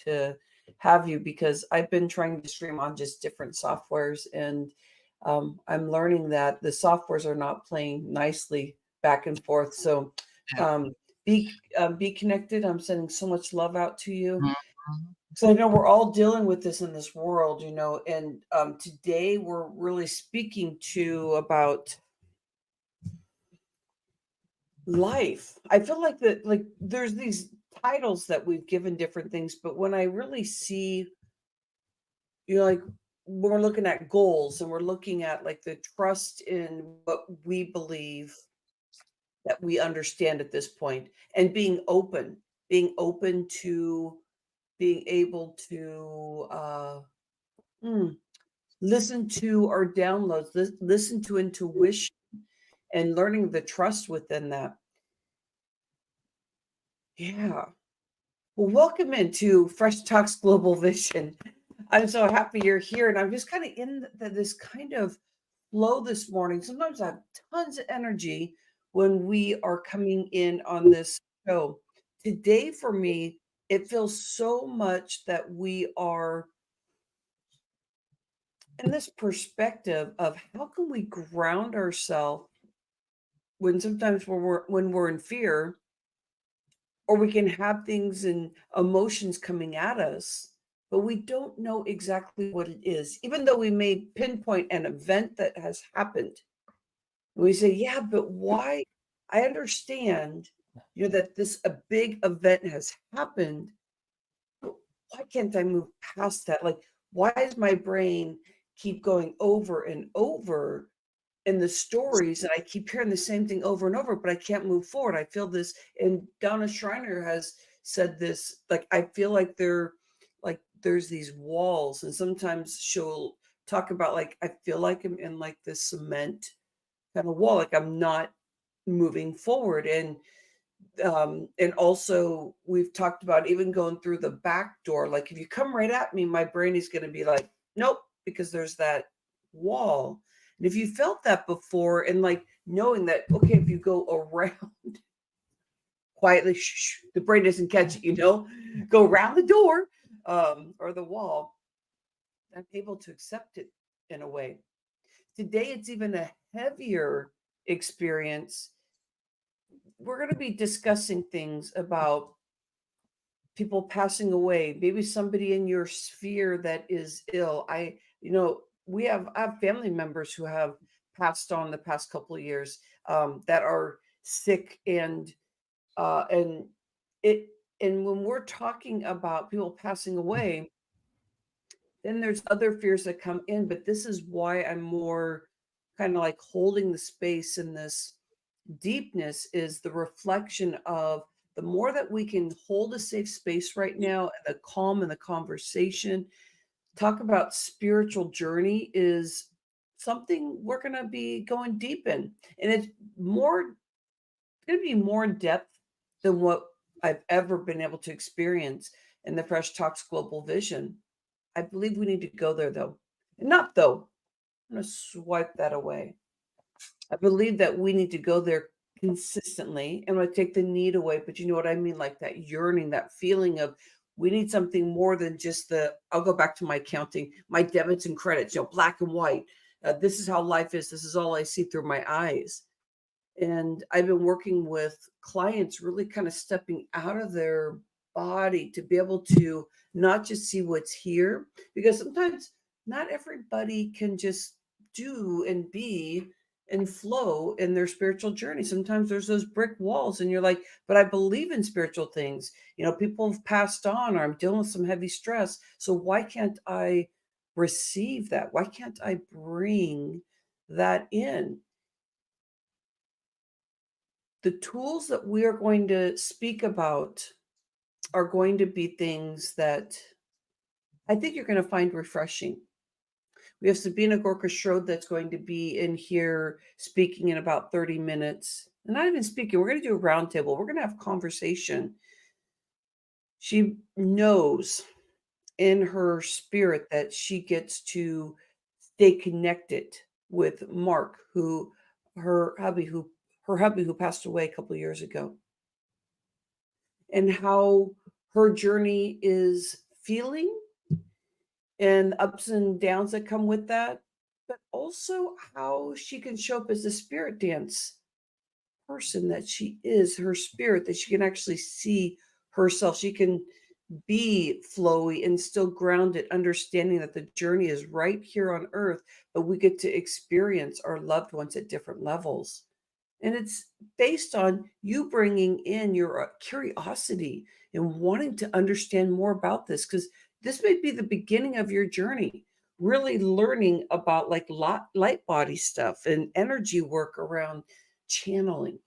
to have you because I've been trying to stream on just different softwares, and I'm learning that the softwares are not playing nicely back and forth. So Yeah. um, be connected. I'm sending so much love out to you. Mhm. So I know we're all dealing with this in this world, and today we're really speaking to about life. I feel like that, like there's these titles that we've given different things, but when I really see, like when we're looking at goals and we're looking at like the trust in what we believe that we understand at this point, and being open to being able to mm, listen to our downloads, listen to intuition, and learning the trust within that. Yeah. Well, welcome into Fresh Talks Global Vision. I'm so happy you're here, and I'm just kind of in this kind of flow this morning. Sometimes I have tons of energy when we are coming in on this show. Today, for me, it feels so much that we are in this perspective of how can we ground ourselves when sometimes when we're in fear, or we can have things and emotions coming at us, but we don't know exactly what it is, even though we may pinpoint an event that has happened. We say, yeah, but why? I understand, that this a big event has happened, but why can't I move past that? Like, why does my brain keep going over and over in the stories, and I keep hearing the same thing over and over, but I can't move forward? I feel this, and Donna Schreiner has said this, like, I feel like there's these walls, and sometimes she'll talk about, like, I feel like I'm in like this cement kind of wall, like I'm not moving forward. And also we've talked about even going through the back door. Like if you come right at me, my brain is going to be like, nope, because there's that wall. And if you felt that before, and like knowing that, okay, if you go around quietly, shh, the brain doesn't catch it, go around the door, or the wall, I'm able to accept it in a way. Today, it's even a heavier experience. We're going to be discussing things about people passing away, maybe somebody in your sphere that is ill. I have family members who have passed on the past couple of years, that are sick, and it and when we're talking about people passing away, then there's other fears that come in. But this is why I'm more kind of like holding the space in this deepness, is the reflection of the more that we can hold a safe space right now, and the calm and the conversation, talk about spiritual journey, is something we're going to be going deep in. And it's going to be more in depth than what I've ever been able to experience in the Fresh Talks Global Vision. I believe we need to go there, though. Not though. I'm going to swipe that away. I believe that we need to go there consistently, and I take the need away, but you know what I mean? Like that yearning, that feeling of we need something more than just I'll go back to my accounting, my debits and credits, black and white. This is how life is. This is all I see through my eyes. And I've been working with clients really kind of stepping out of their body to be able to not just see what's here, because sometimes not everybody can just do and be and flow in their spiritual journey. Sometimes there's those brick walls, and you're like, but I believe in spiritual things. People have passed on, or I'm dealing with some heavy stress. So why can't I receive that? Why can't I bring that in? The tools that we are going to speak about are going to be things that I think you're going to find refreshing. We have Sabina Gorka Schroed that's going to be in here speaking in about 30 minutes. And not even speaking, we're going to do a roundtable. We're going to have conversation. She knows in her spirit that she gets to stay connected with Mark, her hubby who passed away a couple of years ago, and how her journey is feeling and ups and downs that come with that, but also how she can show up as the spirit dance person that she is, her spirit, that she can actually see herself. She can be flowy and still grounded, understanding that the journey is right here on earth, but we get to experience our loved ones at different levels. And it's based on you bringing in your curiosity and wanting to understand more about this, because this may be the beginning of your journey, really learning about like light body stuff and energy work around channeling.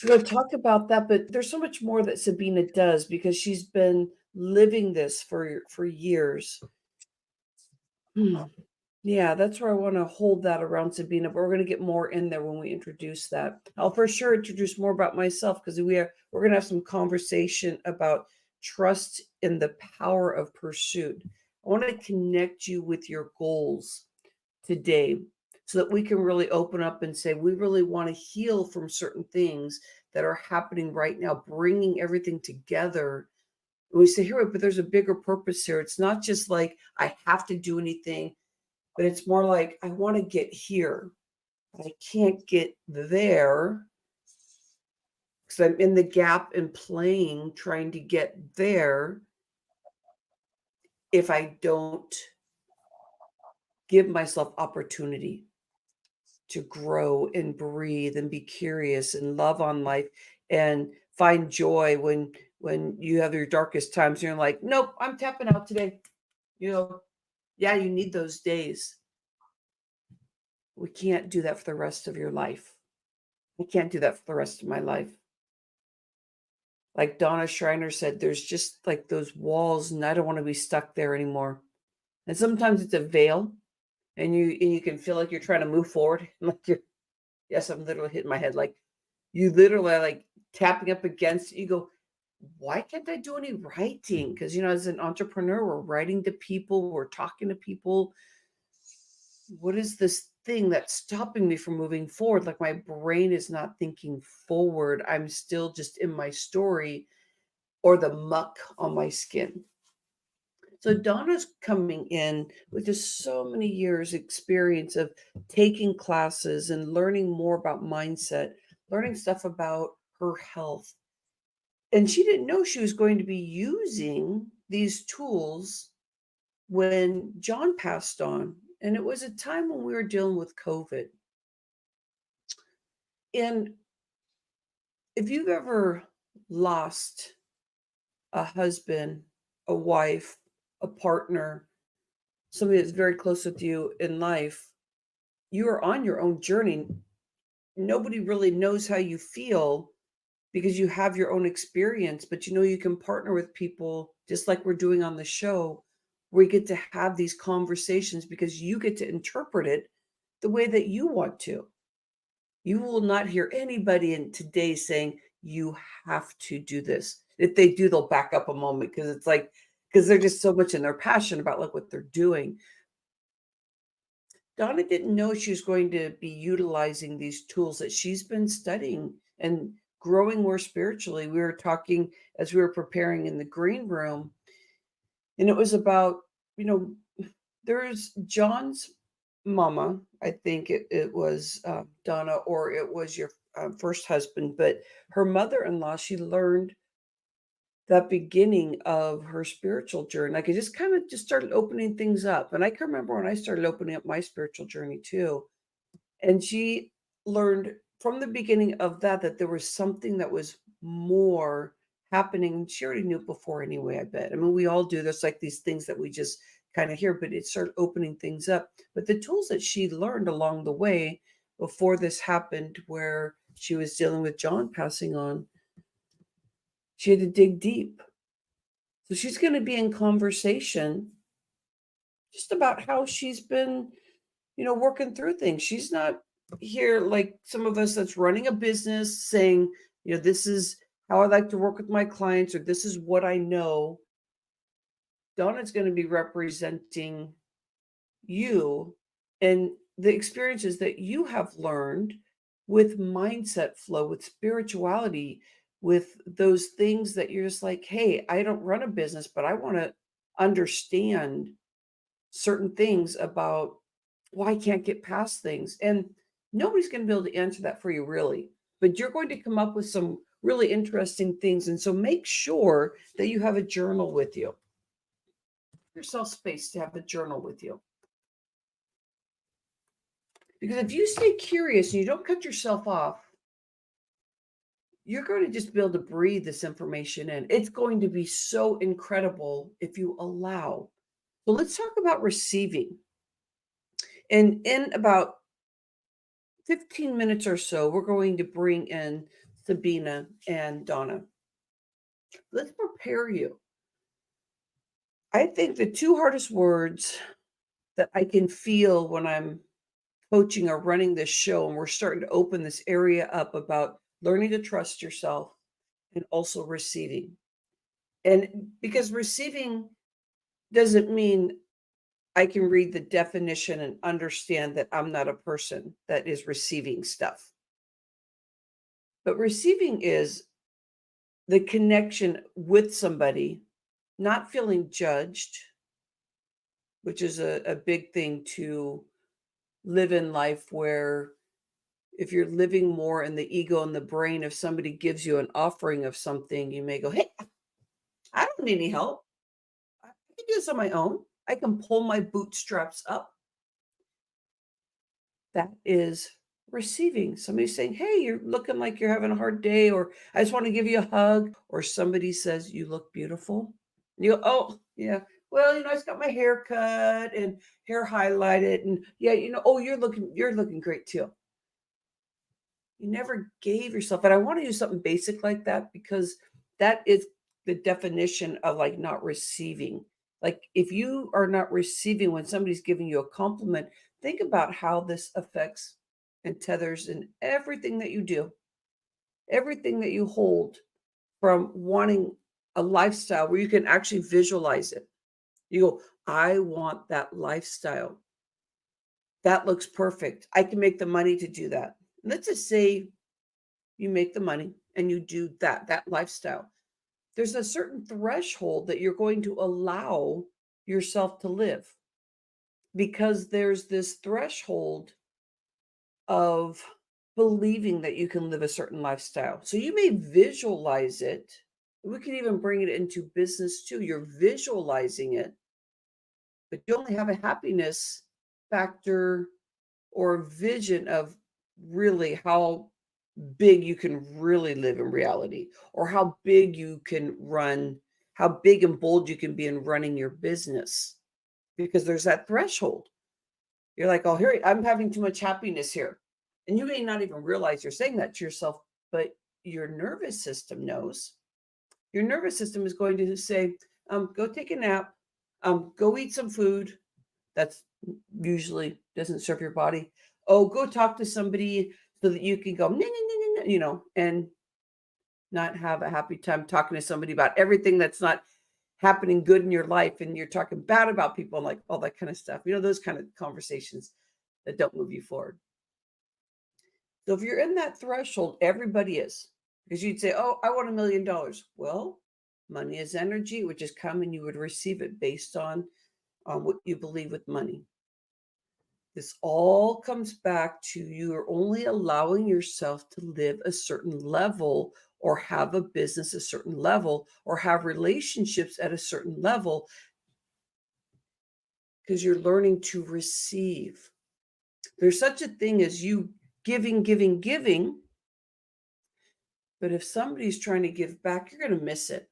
We're going to talk about that, but there's so much more that Sabina does because she's been living this for years. Yeah, that's where I want to hold that around Sabina, but we're going to get more in there when we introduce that. I'll for sure introduce more about myself because we're going to have some conversation about trust in the power of pursuit. I want to connect you with your goals today so that we can really open up and say we really want to heal from certain things that are happening right now, bringing everything together. And we say, here, but there's a bigger purpose here. It's not just like I have to do anything, but it's more like I want to get here, but I can't get there because I'm in the gap and playing, trying to get there if I don't give myself opportunity to grow and breathe and be curious and love on life and find joy when you have your darkest times and you're like, nope, I'm tapping out today. Yeah, you need those days. We can't do that for the rest of your life. I can't do that for the rest of my life. Like Donna Schreiner said, there's just like those walls, and I don't want to be stuck there anymore. And sometimes it's a veil, and you can feel like you're trying to move forward. Like yes, I'm literally hitting my head. Like you literally like tapping up against it. You go, why can't I do any writing? Because as an entrepreneur, we're writing to people, we're talking to people. What is this thing that's stopping me from moving forward? Like my brain is not thinking forward. I'm still just in my story or the muck on my skin. So Donna's coming in with just so many years experience of taking classes and learning more about mindset, learning stuff about her health. And she didn't know she was going to be using these tools when John passed on. And it was a time when we were dealing with COVID. And if you've ever lost a husband, a wife, a partner, somebody that's very close with you in life, you are on your own journey. Nobody really knows how you feel because you have your own experience, but you can partner with people just like we're doing on the show, where you get to have these conversations because you get to interpret it the way that you want to. You will not hear anybody in today saying, you have to do this. If they do, they'll back up a moment because they're just so much in their passion about like what they're doing. Donna didn't know she was going to be utilizing these tools that she's been studying and growing more spiritually. We were talking as we were preparing in the green room, and it was about, there's John's mama. I think it was Donna, or it was your first husband, but her mother-in-law, she learned that beginning of her spiritual journey. Like it just kind of just started opening things up. And I can remember when I started opening up my spiritual journey too. And she learned from the beginning of that there was something that was more happening. She already knew it before anyway, I bet. I mean, we all do. There's like these things that we just kind of hear, but it started opening things up. But the tools that she learned along the way before this happened, where she was dealing with John passing on, she had to dig deep. So she's going to be in conversation just about how she's been, working through things. She's not here like some of us that's running a business saying, this is how I like to work with my clients, or this is what I know. Donna's going to be representing you and the experiences that you have learned with mindset flow, with spirituality, with those things that you're just like, hey, I don't run a business, but I want to understand certain things about why I can't get past things. And nobody's going to be able to answer that for you, really. But you're going to come up with some really interesting things. And so make sure that you have a journal with you. Give yourself space to have a journal with you. Because if you stay curious and you don't cut yourself off, you're going to just be able to breathe this information in. It's going to be so incredible if you allow. So let's talk about receiving. And in about 15 minutes or so, we're going to bring in Sabina and Donna. Let's prepare you. I think the two hardest words that I can feel when I'm coaching or running this show, and we're starting to open this area up about learning to trust yourself and also receiving. And because receiving doesn't mean I can read the definition and understand that I'm not a person that is receiving stuff. But receiving is the connection with somebody, not feeling judged, which is a big thing to live in life, where if you're living more in the ego and the brain, if somebody gives you an offering of something, you may go, hey, I don't need any help. I can do this on my own. I can pull my bootstraps up. That is receiving. Somebody saying, hey, you're looking like you're having a hard day, or I just want to give you a hug, or somebody says, you look beautiful. And you go, oh, yeah. Well, I just got my hair cut and hair highlighted. And yeah, oh, you're looking great too. You never gave yourself, and I want to use something basic like that because that is the definition of like not receiving. Like if you are not receiving when somebody's giving you a compliment, think about how this affects and tethers in everything that you do, everything that you hold, from wanting a lifestyle where you can actually visualize it. You go, I want that lifestyle. That looks perfect. I can make the money to do that. Let's just say you make the money and you do that lifestyle. There's a certain threshold that you're going to allow yourself to live, because there's this threshold of believing that you can live a certain lifestyle. So you may visualize it. We can even bring it into business too. You're visualizing it, but you only have a happiness factor or vision of really how big you can really live in reality, or how big you can run, how big and bold you can be in running your business, because there's that threshold. You're like, oh, here, I'm having too much happiness here. And you may not even realize you're saying that to yourself, but your nervous system knows. Your nervous system is going to say, go take a nap, go eat some food that's usually doesn't serve your body. Oh, go talk to somebody so that you can go, nah, nah, nah, nah, and not have a happy time talking to somebody about everything that's not happening good in your life, and you're talking bad about people and like all that kind of stuff. Those kind of conversations that don't move you forward. So if you're in that threshold, everybody is, because you'd say, oh, I want $1 million. Well, money is energy, which is coming. You would receive it based on what you believe with money. This all comes back to you are only allowing yourself to live a certain level, or have a business a certain level, or have relationships at a certain level, because you're learning to receive. There's such a thing as you giving, giving, giving. But if somebody's trying to give back, you're going to miss it.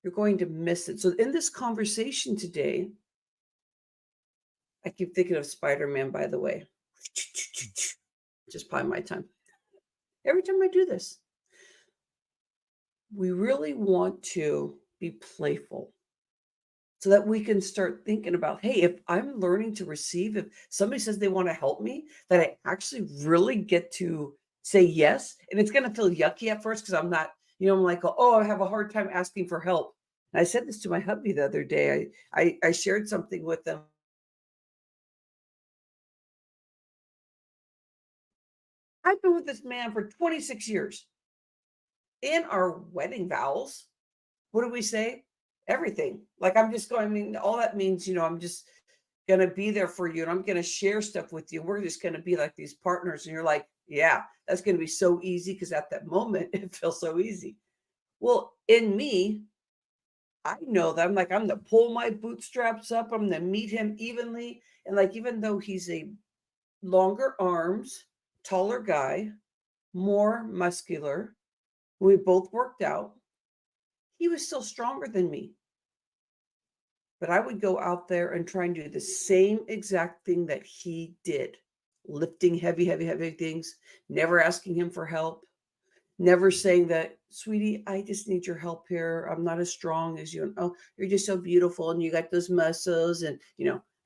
You're going to miss it. So in this conversation today, I keep thinking of Spider-Man, by the way. Just by my time. Every time I do this, we really want to be playful so that we can start thinking about, hey, if I'm learning to receive, if somebody says they want to help me, that I actually really get to say yes. And it's going to feel yucky at first because I'm not, I'm like, oh, I have a hard time asking for help. And I said this to my hubby the other day. I shared something with him. I've been with this man for 26 years. in our wedding vows, what do we say? Everything. Like, I'm just going, I mean, all that means, I'm just going to be there for you and I'm going to share stuff with you. We're just going to be like these partners. And you're like, yeah, that's going to be so easy because at that moment, it feels so easy. Well, in me, I know that I'm going to pull my bootstraps up. I'm going to meet him evenly. And like, even though he's a longer arms, taller guy, more muscular, we both worked out. He was still stronger than me. But I would go out there and try and do the same exact thing that he did, lifting heavy, heavy, heavy things, never asking him for help, never saying that, sweetie, I just need your help here. I'm not as strong as you. And, oh, you're just so beautiful and you got those muscles and,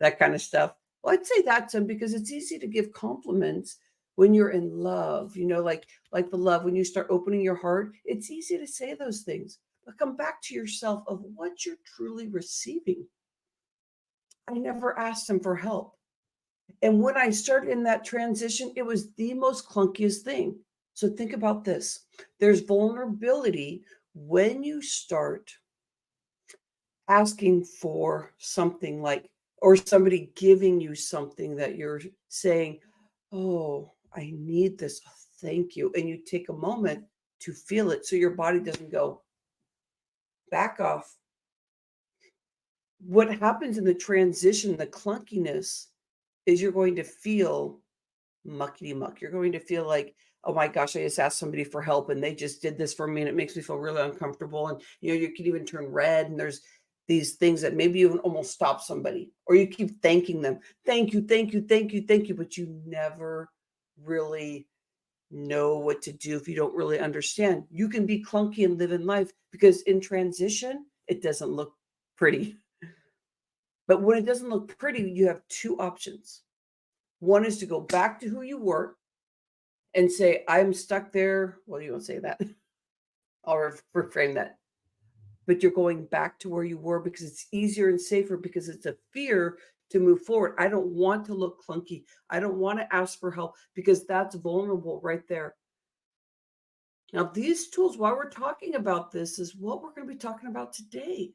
that kind of stuff. Well, I'd say that to him because it's easy to give compliments when you're in love, like the love, when you start opening your heart, it's easy to say those things. But come back to yourself of what you're truly receiving. I never asked him for help. And when I started in that transition, it was the most clunkiest thing. So think about this. There's vulnerability when you start asking for something like, or somebody giving you something that you're saying, oh, I need this. Oh, thank you. And you take a moment to feel it so your body doesn't go, back off. What happens in the transition, the clunkiness, is you're going to feel muckety muck. You're going to feel like, oh my gosh, I just asked somebody for help and they just did this for me and it makes me feel really uncomfortable. And you can even turn red and there's these things that maybe even almost stop somebody, or you keep thanking them. Thank you, thank you, thank you, thank you. But you never really know what to do if you don't really understand. You can be clunky and live in life because in transition, it doesn't look pretty. But when it doesn't look pretty, you have two options. One is to go back to who you were and say, I'm stuck there. Well, you don't say that. I'll reframe that. But you're going back to where you were because it's easier and safer because it's a fear to move forward. I don't want to look clunky. I don't want to ask for help because that's vulnerable right there. Now, these tools, while we're talking about this, is what we're going to be talking about today.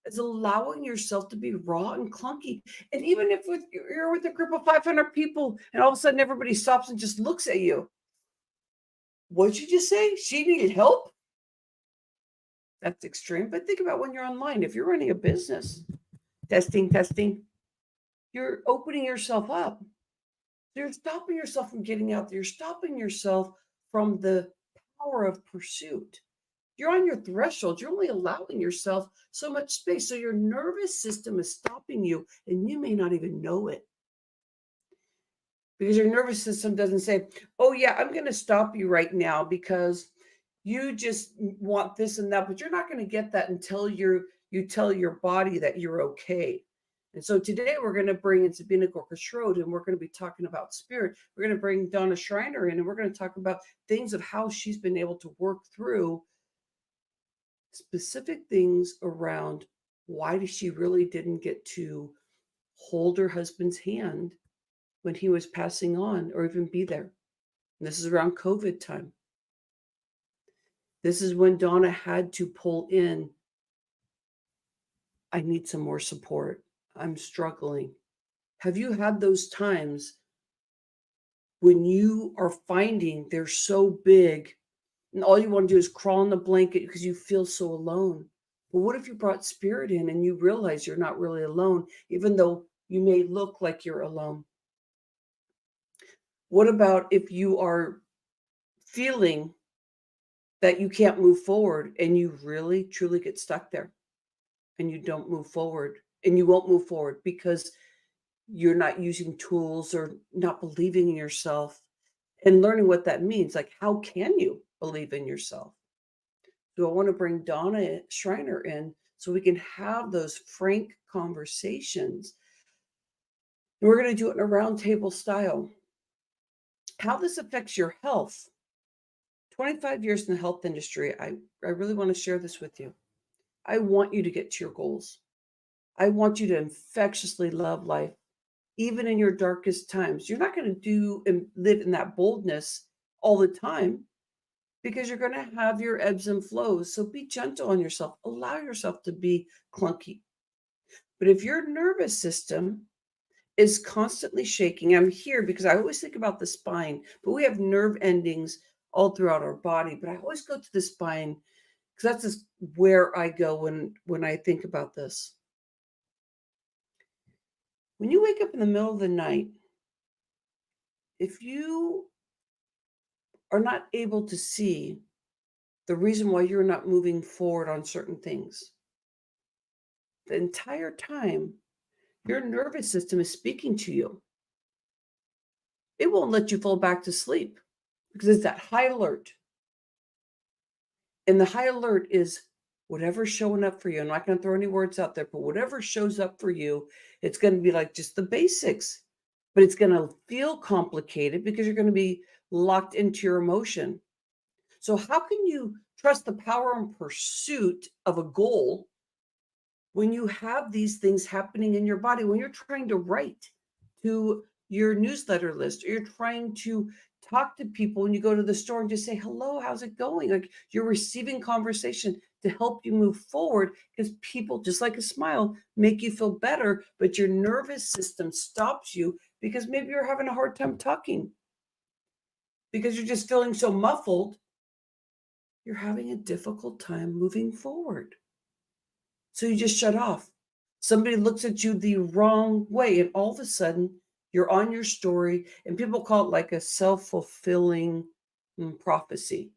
Is allowing yourself to be raw and clunky. And even if you're with a group of 500 people and all of a sudden everybody stops and just looks at you. What'd you just say? She needed help? That's extreme. But think about when you're online. If you're running a business, testing, you're opening yourself up. You're stopping yourself from getting out there. You're stopping yourself from the power of pursuit. You're on your threshold. You're only allowing yourself so much space. So your nervous system is stopping you, and you may not even know it. Because your nervous system doesn't say, oh, yeah, I'm going to stop you right now because you just want this and that. But you're not going to get that until you tell your body that you're okay. And so today we're going to bring in Sabina Gorka-Schroed, and we're going to be talking about spirit. We're going to bring Donna Schreiner in, and we're going to talk about things of how she's been able to work through specific things around why she really didn't get to hold her husband's hand when he was passing on or even be there. And this is around COVID time. This is when Donna had to pull in, I need some more support. I'm struggling. Have you had those times when you are finding they're so big and all you want to do is crawl in the blanket because you feel so alone? Well, what if you brought spirit in and you realize you're not really alone, even though you may look like you're alone? What about if you are feeling that you can't move forward and you really truly get stuck there and you don't move forward and you won't move forward because you're not using tools or not believing in yourself and learning what that means? Like, how can you believe in yourself? So I want to bring Donna Schreiner in so we can have those frank conversations. And we're going to do it in a roundtable style. How this affects your health. 25 years in the health industry, I really want to share this with you. I want you to get to your goals. I want you to infectiously love life, even in your darkest times. You're not going to do and live in that boldness all the time. because you're going to have your ebbs and flows. So be gentle on yourself. Allow yourself to be clunky. But if your nervous system is constantly shaking, I'm here because I always think about the spine, but we have nerve endings all throughout our body. But I always go to the spine because that's just where I go when I think about this. When you wake up in the middle of the night, if you are not able to see the reason why you're not moving forward on certain things, the entire time your nervous system is speaking to you. It won't let you fall back to sleep because it's that high alert. And the high alert is whatever's showing up for you. I'm not going to throw any words out there, but whatever shows up for you, it's going to be like just the basics, but it's going to feel complicated because you're going to be locked into your emotion. So how can you trust the power and pursuit of a goal when you have these things happening in your body, when you're trying to write to your newsletter list, or you're trying to talk to people when you go to the store and just say, hello, how's it going? Like you're receiving conversation to help you move forward because people, just like a smile, make you feel better, but your nervous system stops you because maybe you're having a hard time talking because you're just feeling so muffled. You're having a difficult time moving forward. So you just shut off. Somebody looks at you the wrong way, and all of a sudden you're on your story, and people call it like a self-fulfilling prophecy.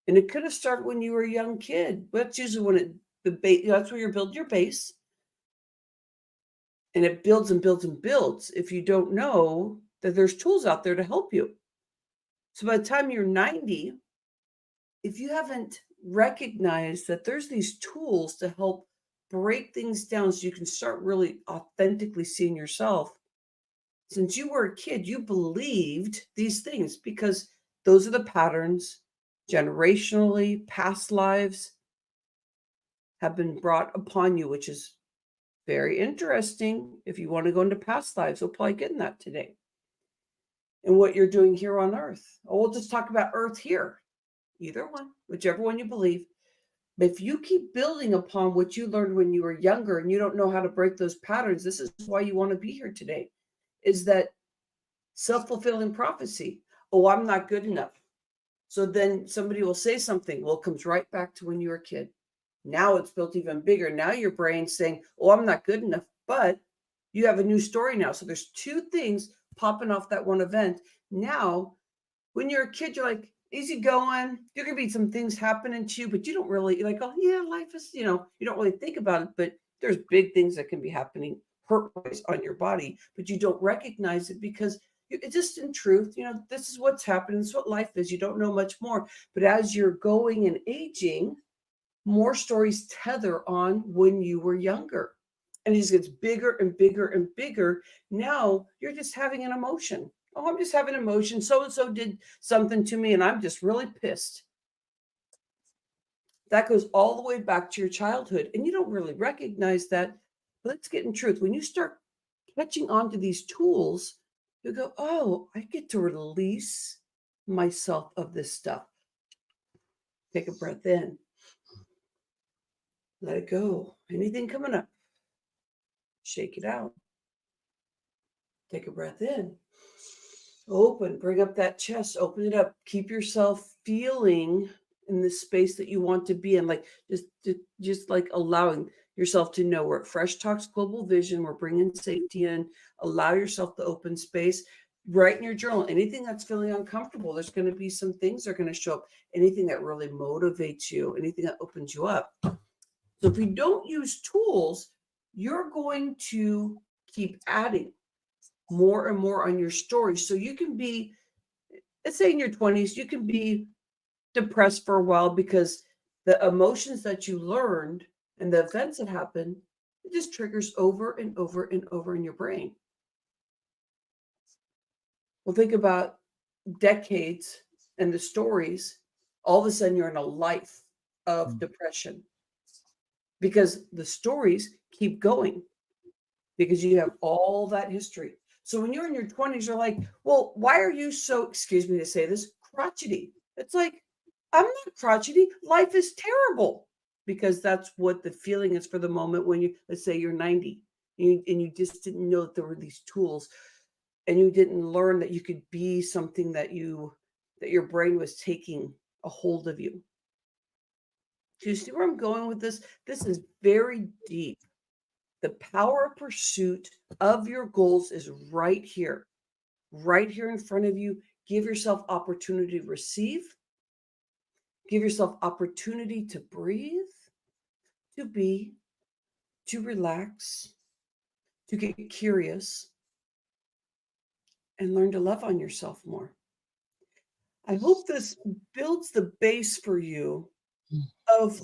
And it could have started when you were a young kid. But that's usually when that's where you build your base. And it builds and builds and builds if you don't know that there's tools out there to help you. So by the time you're 90, if you haven't recognized that there's these tools to help break things down so you can start really authentically seeing yourself, since you were a kid, you believed these things because those are the patterns generationally, past lives have been brought upon you, which is very interesting. If you want to go into past lives, we'll probably get in that today. And what you're doing here on earth. Oh, we'll just talk about earth here. Either one, whichever one you believe. But if you keep building upon what you learned when you were younger and you don't know how to break those patterns, this is why you want to be here today, is that self-fulfilling prophecy. Oh, I'm not good enough. So then somebody will say something. Well, it comes right back to when you were a kid. Now it's built even bigger. Now your brain's saying, oh, I'm not good enough. But you have a new story now. So there's two things popping off that one event. Now, when you're a kid, you're like, easy going. There could be some things happening to you, but you don't really, you're like, oh, yeah, life is, you don't really think about it. But there's big things that can be happening hurt-wise on your body, but you don't recognize it because it's just in truth, this is what's happening. This is what life is. You don't know much more. But as you're going and aging, more stories tether on when you were younger. And it just gets bigger and bigger and bigger. Now you're just having an emotion. Oh, I'm just having an emotion. So-and-so did something to me and I'm just really pissed. That goes all the way back to your childhood. And you don't really recognize that. But let's get in truth. When you start catching on to these tools, you go, oh, I get to release myself of this stuff. Take a breath in. Let it go. Anything coming up, shake it out. Take a breath in. Open, bring up that chest, open it up. Keep yourself feeling in the space that you want to be in. Like just like allowing yourself to know we're at Fresh Talks Global Vision. We're bringing safety in. Allow yourself the open space. Write in your journal anything that's feeling uncomfortable. There's going to be some things that are going to show up. Anything that really motivates you, anything that opens you up. So if you don't use tools, you're going to keep adding more and more on your story. So you can be, let's say in your 20s, you can be depressed for a while because the emotions that you learned and the events that happen, it just triggers over and over and over in your brain. Well, think about decades and the stories. All of a sudden, you're in a life of depression because the stories keep going because you have all that history. So when you're in your 20s, you're like, well, why are you so, excuse me to say this, crotchety? It's like, I'm not crotchety. Life is terrible, because that's what the feeling is for the moment when you, let's say you're 90 and you just didn't know that there were these tools, and you didn't learn that you could be something that your brain was taking a hold of you. Do you see where I'm going with this? This is very deep. The power of pursuit of your goals is right here in front of you. Give yourself opportunity to receive. Give yourself opportunity to breathe, to be, to relax, to get curious, and learn to love on yourself more. I hope this builds the base for you of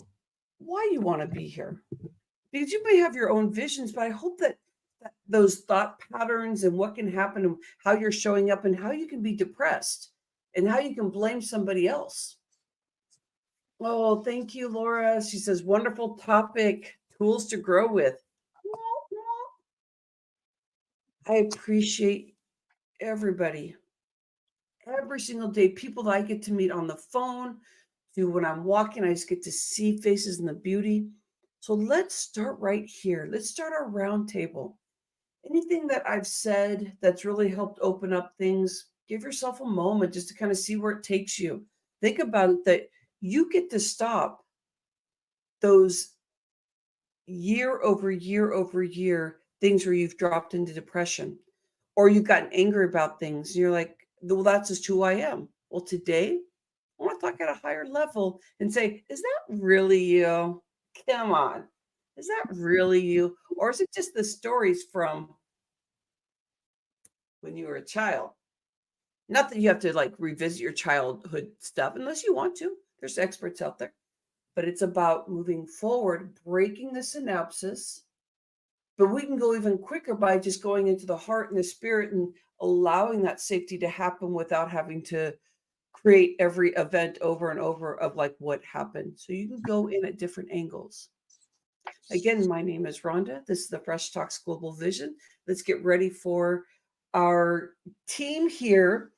why you want to be here. Because you may have your own visions, but I hope that those thought patterns and what can happen and how you're showing up and how you can be depressed and how you can blame somebody else. Oh, thank you, Laura. She says, wonderful topic, tools to grow with. I appreciate everybody. Every single day, people that I get to meet on the phone, to when I'm walking, I just get to see faces and the beauty. So let's start right here. Let's start our round table. Anything that I've said that's really helped open up things, give yourself a moment just to kind of see where it takes you. Think about it, that you get to stop those year over year over year things where you've dropped into depression, or you've gotten angry about things. And you're like, well, that's just who I am. Well, today, I want to talk at a higher level and say, is that really you? Come on. Is that really you? Or is it just the stories from when you were a child? Not that you have to like revisit your childhood stuff unless you want to. There's experts out there. But it's about moving forward, breaking the synapses. But we can go even quicker by just going into the heart and the spirit and allowing that safety to happen without having to create every event over and over of like what happened. So you can go in at different angles. Again, my name is Rhonda. This is the Fresh Talks Global Vision. Let's get ready for our team here.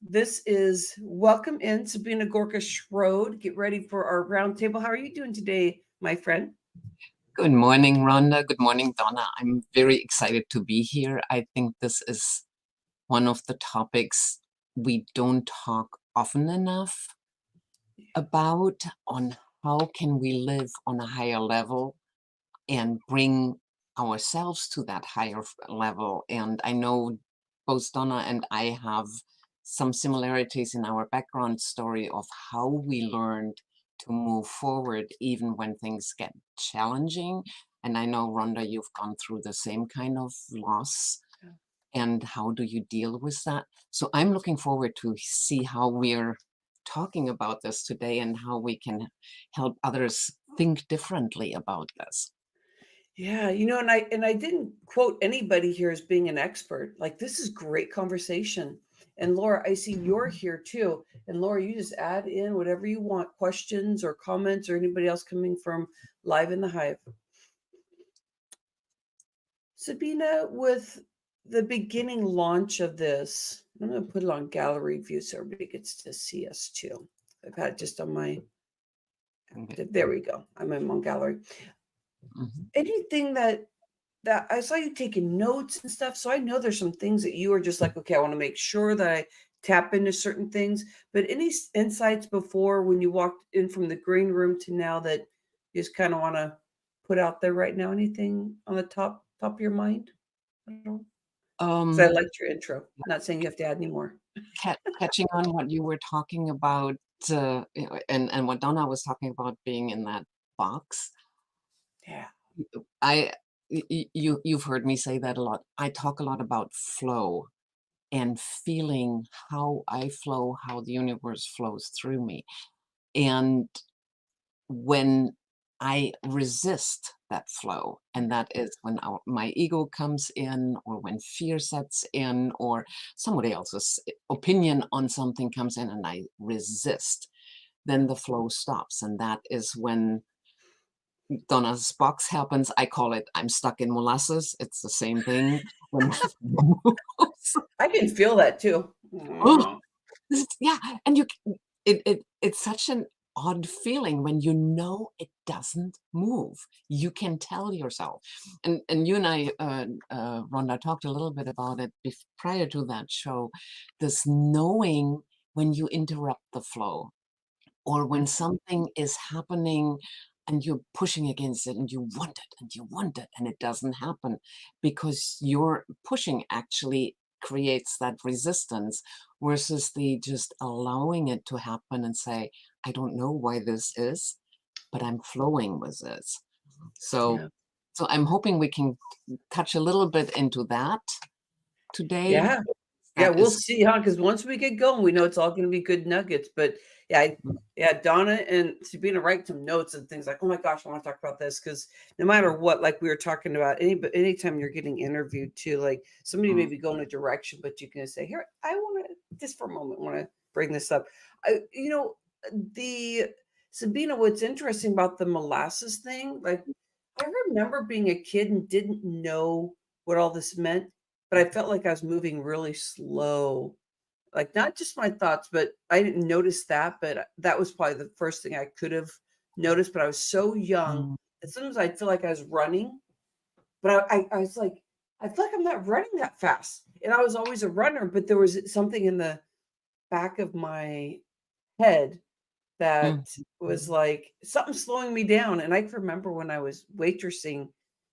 This is welcome in Sabina Gorka Schroed. Get ready for our roundtable. How are you doing today, my friend? Good morning, Rhonda. Good morning, Donna. I'm very excited to be here. I think this is one of the topics we don't talk often enough about, on how can we live on a higher level and bring ourselves to that higher level. And I know both Donna and I have some similarities in our background story of how we learned to move forward even when things get challenging. And I know, Rhonda, you've gone through the same kind of loss. And how do you deal with that? So I'm looking forward to see how we're talking about this today and how we can help others think differently about this. Yeah, and I didn't quote anybody here as being an expert. Like, this is great conversation. And Laura, I see you're here too. And Laura, you just add in whatever you want, questions or comments, or anybody else coming from Live in the Hive. Sabina, with the beginning launch of this, I'm going to put it on gallery view so everybody gets to see us too. I've had it just on my, there we go. I'm in on gallery. Anything that I saw you taking notes and stuff, so I know there's some things that you are just like, okay, I want to make sure that I tap into certain things. But any insights before, when you walked in from the green room to now, that you just kind of want to put out there right now? Anything on the top of your mind? I don't know. I liked your intro. I'm not saying you have to add any more. Catching on what you were talking about, and what Donna was talking about, being in that box. Yeah. You've heard me say that a lot. I talk a lot about flow and feeling how I flow, how the universe flows through me. And when I resist that flow, and that is when my ego comes in, or when fear sets in, or somebody else's opinion on something comes in and I resist, then the flow stops. And that is when Donna's box happens. I call it, I'm stuck in molasses. It's the same thing. I can feel that too. Oh, yeah. And it's such an odd feeling when you know it doesn't move. You can tell yourself. And you and I, Rhonda, talked a little bit about it prior to that show, this knowing when you interrupt the flow, or when something is happening and you're pushing against it and you want it and you want it and it doesn't happen because your pushing actually creates that resistance, versus the just allowing it to happen and say, I don't know why this is, but I'm flowing with this. So Yeah. so I'm hoping we can touch a little bit into that today. Yeah. Yeah, That we'll is see, huh? Because once we get going, we know it's all gonna be good nuggets, but yeah, yeah, Donna and Sabina write some notes and things like, "Oh my gosh, I wanna talk about this," because no matter what, like we were talking about, anytime you're getting interviewed too, like, somebody may mm, be going a direction, but you can say, "Here, I wanna just for a moment, wanna bring this up." The Sabina, what's interesting about the molasses thing, like, I remember being a kid and didn't know what all this meant, but I felt like I was moving really slow. Like, not just my thoughts, but I didn't notice that, but that was probably the first thing I could have noticed, but I was so young mm, that sometimes I'd feel like I was running, but I was like, "I feel like I'm not running that fast." And I was always a runner, but there was something in the back of my head mm, that was like something slowing me down, and I can remember when I was waitressing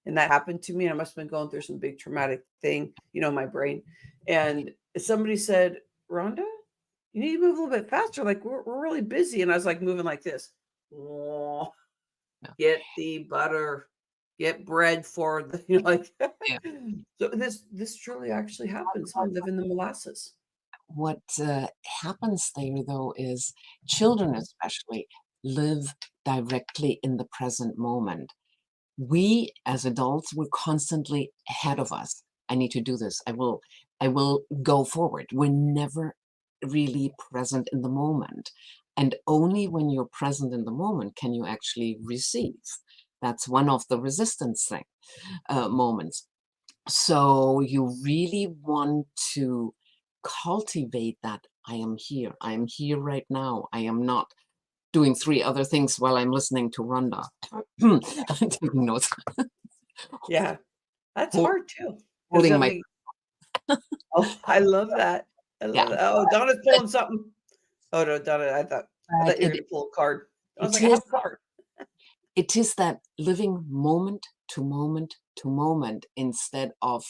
and that happened to me, I must have been going through some big traumatic thing, in my brain, and somebody said, "Rhonda, you need to move a little bit faster, like, we're really busy," and I was, like, moving like this. "Oh, yeah, get the butter, get bread for the" like yeah. so this truly actually happens, huh, live in the molasses. What happens there, though, is children especially live directly in the present moment. We as adults, we're constantly ahead of us. I need to do this. I will go forward. We're never really present in the moment. And only when you're present in the moment can you actually receive. That's one of the resistance moments. So you really want to cultivate that I am here. I am here right now. I am not doing three other things while I'm listening to Rhonda. I'm taking notes. Yeah, that's Hol- hard too, 'cause Holding I my, mean oh, I love that. I love yeah. that. Oh, Donna's pulling something. Oh, no, Donna, I thought you were It gonna pull a card. I was it like, "I is have a card." it is that living moment to moment to moment, instead of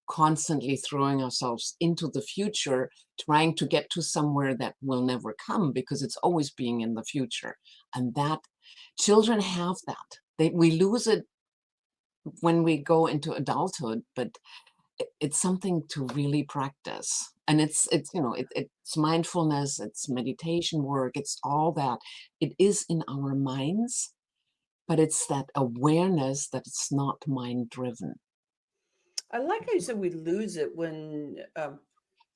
constantly throwing ourselves into the future, trying to get to somewhere that will never come because it's always being in the future. And that children have that. We lose it when we go into adulthood, but it's something to really practice. And it's mindfulness, it's meditation work, it's all that. It is in our minds, but it's that awareness that it's not mind driven. I like how you said we lose it when,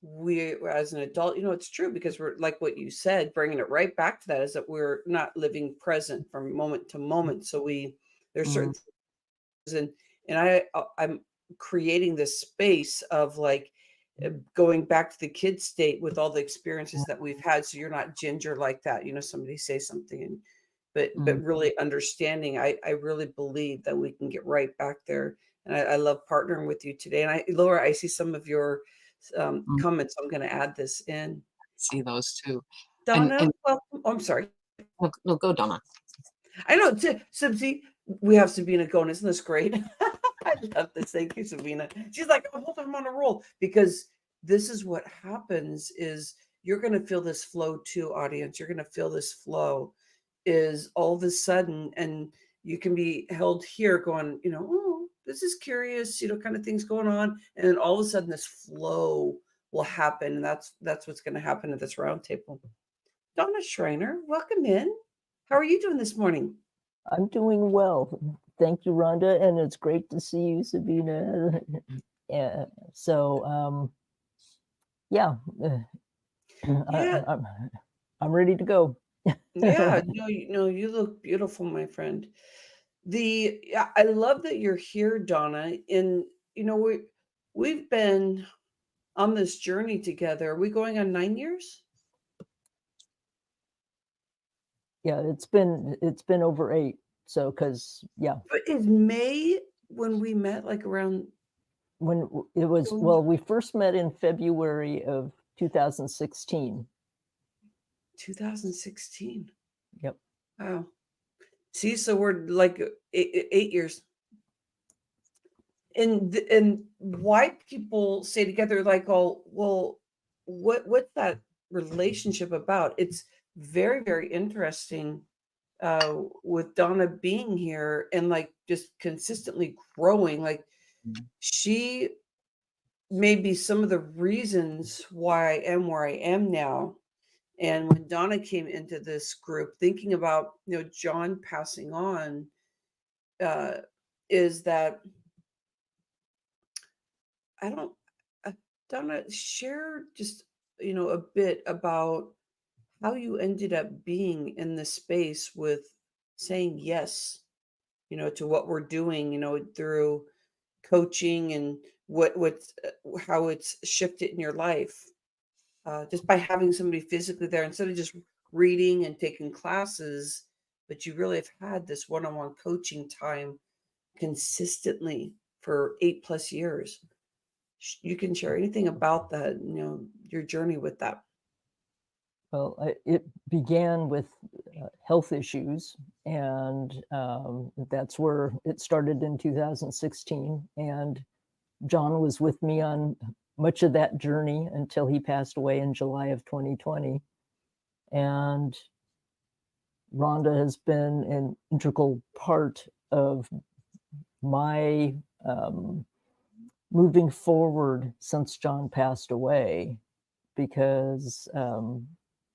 we as an adult, it's true because we're like what you said, bringing it right back to that is that we're not living present from moment to moment. So there's Mm, certain and I'm creating this space of like going back to the kid state with all the experiences that we've had. So you're not ginger like that. Somebody say something and but mm, really understanding. I really believe that we can get right back there. And I love partnering with you today. And Laura, I see some of your mm. comments. I'm going to add this in. See those too. And Donna, welcome. Oh, I'm sorry. no, no, go, Donna. I know, Sibsy, we have Sabina going. Isn't this great? I love this. Thank you, Sabina. She's like, oh, hold on, I'm on a roll because this is what happens is you're going to feel this flow too, audience. You're going to feel this flow is all of a sudden, and you can be held here going, oh, this is curious, kind of things going on. And then all of a sudden this flow will happen. And that's what's going to happen at this round table. Donna Schreiner, welcome in. How are you doing this morning? I'm doing well. Thank you, Rhonda, and it's great to see you, Sabina. Yeah. So, yeah, Yeah, I'm I'm ready to go. yeah. No, you look beautiful, my friend. Yeah, I love that you're here, Donna. And we've been on this journey together. Are we going on 9 years? Yeah, it's been over 8. So, because yeah, But is May when we met, like around when it was, June? well, we first met in February of 2016. 2016. Yep. Wow. See, so we're like 8 years. And why people stay together, like, oh, well, what's that relationship about? It's very, very interesting with Donna being here and like just consistently growing. Like Mhm. she may be some of the reasons why I am where I am now. And when Donna came into this group, thinking about, John passing on, uh, is that I don't, Donna, share just, a bit about how you ended up being in this space with saying yes, to what we're doing, through coaching and how it's shifted in your life, just by having somebody physically there instead of just reading and taking classes, but you really have had this one-on-one coaching time consistently for 8+ years. You can share anything about that, your journey with that. Well, it began with health issues, and that's where it started in 2016. And John was with me on much of that journey until he passed away in July of 2020. And Rhonda has been an integral part of my moving forward since John passed away, because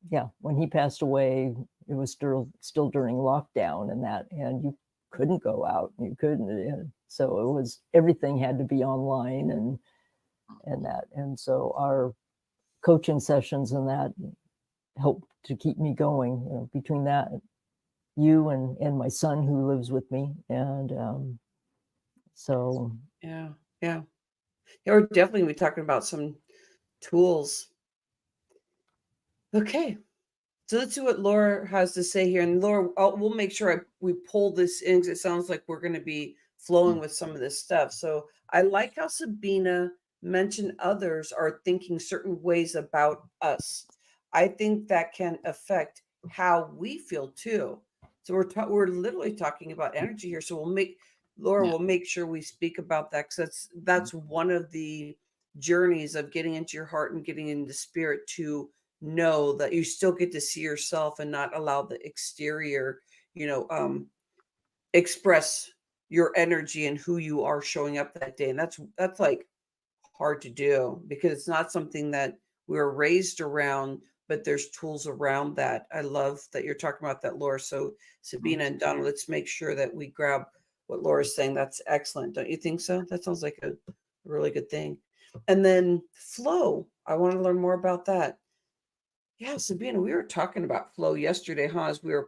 yeah, when he passed away, it was still during lockdown and you couldn't go out, you couldn't, so it was, everything had to be online and so our coaching sessions and that helped to keep me going, between that, you and my son who lives with me, and so Yeah, yeah. Yeah, we're definitely gonna be talking about some tools. Okay. So let's see what Laura has to say here. And Laura, we'll make sure we pull this in because it sounds like we're going to be flowing with some of this stuff. So I like how Sabina mentioned others are thinking certain ways about us. I think that can affect how we feel too. So we're literally talking about energy here. So Laura Yeah. will make sure we speak about that because that's one of the journeys of getting into your heart and getting into spirit to know that you still get to see yourself and not allow the exterior, express your energy and who you are showing up that day. And that's like hard to do because it's not something that we were raised around, but there's tools around that. I love that you're talking about that, Laura. So Sabina and Donna, let's make sure that we grab what Laura's saying. That's excellent. Don't you think so? That sounds like a really good thing. And then flow. I want to learn more about that. Yeah, Sabina, we were talking about flow yesterday, huh? As we were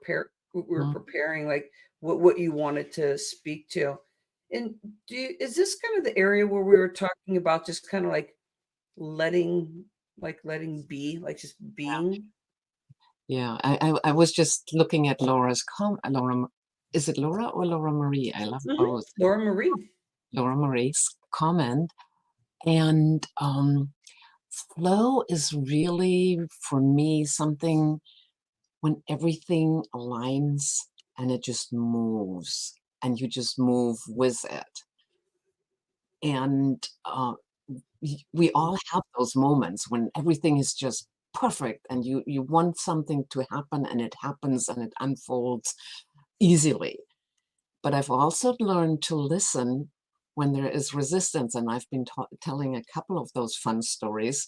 Mhm. preparing, like what you wanted to speak to. And is this kind of the area where we were talking about just kind of like letting be, like just being? Yeah, I was just looking at Laura's Laura, is it Laura or Laura Marie? I love Mhm. both. Laura Marie. Laura Marie's comment. And flow is really, for me, something when everything aligns and it just moves and you just move with it. And we all have those moments when everything is just perfect and you want something to happen and it happens and it unfolds easily. But I've also learned to listen when there is resistance, and I've been telling a couple of those fun stories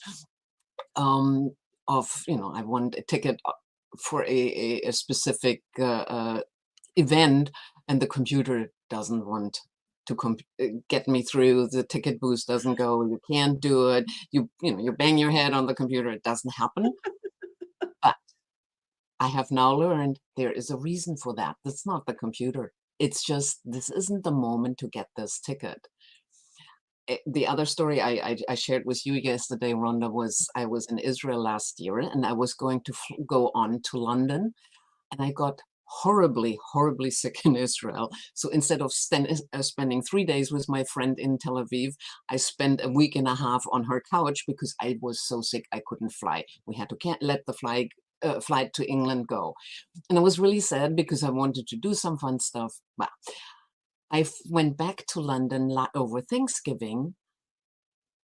of, I want a ticket for a specific event, and the computer doesn't want to get me through. The ticket booth doesn't go. You can't do it. You bang your head on the computer. It doesn't happen. But I have now learned there is a reason for that. That's not the computer. It's just this isn't the moment to get this ticket. The other story I shared with you yesterday, Rhonda, was I was in Israel last year and I was going to go on to London. and I got horribly, horribly sick in Israel. So instead of spending 3 days with my friend in Tel Aviv, I spent a week and a half on her couch because I was so sick I couldn't fly. We had to let the flight to England go. And I was really sad because I wanted to do some fun stuff. Well, I went back to London over Thanksgiving,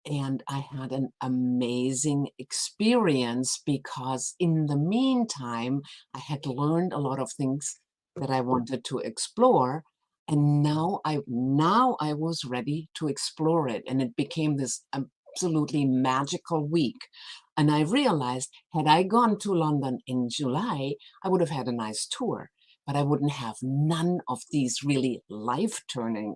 and I had an amazing experience because in the meantime, I had learned a lot of things that I wanted to explore. And now I was ready to explore it. And it became this absolutely magical week. And I realized, had I gone to London in July, I would have had a nice tour, but I wouldn't have none of these really life-turning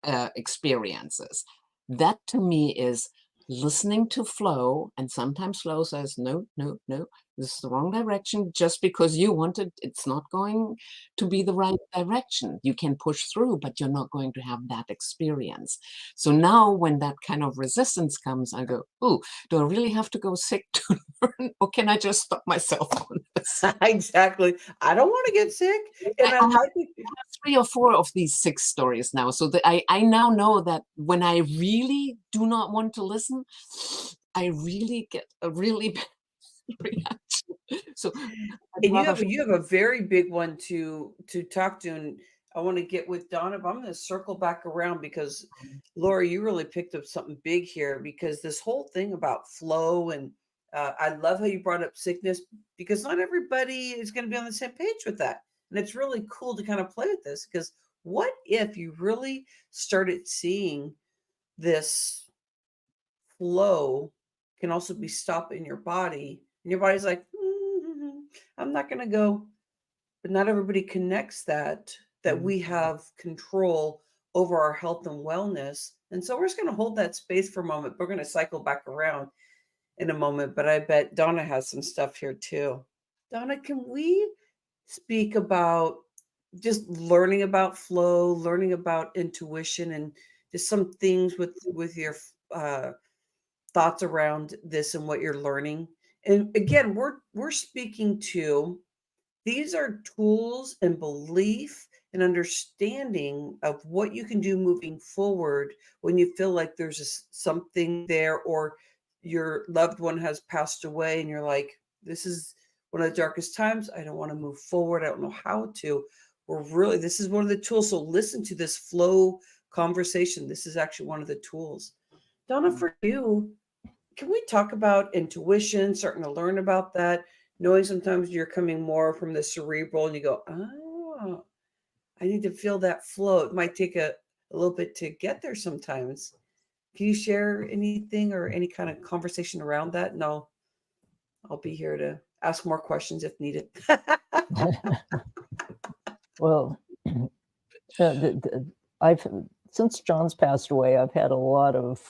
experiences. That to me is listening to flow, and sometimes flow says, no, no, no, this is the wrong direction. Just because you want it, it's not going to be the right direction. You can push through, but you're not going to have that experience. So now when that kind of resistance comes, I go, oh, do I really have to go sick to learn, or can I just stop myself on this? Exactly. I don't want to get sick. And I like it. 3 or 4 of these 6 stories now. So that I now know that when I really do not want to listen, I really get a really bad reaction. So And you have a very big one to talk to, and I want to get with Donna, but I'm going to circle back around because Laura, you really picked up something big here, because this whole thing about flow, and I love how you brought up sickness, because not everybody is going to be on the same page with that. And it's really cool to kind of play with this, because what if you really started seeing this flow can also be stopped in your body, and your body's like, I'm not going to go. But not everybody connects that we have control over our health and wellness. And so we're just going to hold that space for a moment. We're going to cycle back around in a moment, but I bet Donna has some stuff here too. Donna, can we speak about just learning about flow, learning about intuition, and just some things with your thoughts around this and what you're learning? And again, we're speaking to, these are tools and belief and understanding of what you can do moving forward when you feel like there's something there, or your loved one has passed away and you're like, this is one of the darkest times. I don't want to move forward. I don't know how to. This is one of the tools. So listen to this flow conversation. This is actually one of the tools. Donna, for you, can we talk about intuition, starting to learn about that, knowing sometimes you're coming more from the cerebral and you go, oh, I need to feel that flow. It might take a little bit to get there sometimes. Can you share anything or any kind of conversation around that? No, I'll be here to ask more questions if needed. Well, I've, since John's passed away, I've had a lot of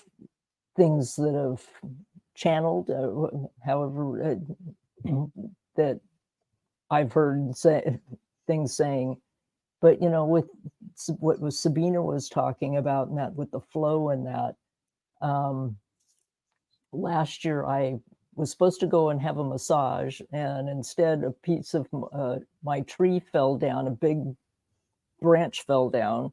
things that have channeled, however, that I've heard things saying. But with what Sabina was talking about, and that with the flow and that, last year I was supposed to go and have a massage, and instead a piece of my tree fell down, a big branch fell down,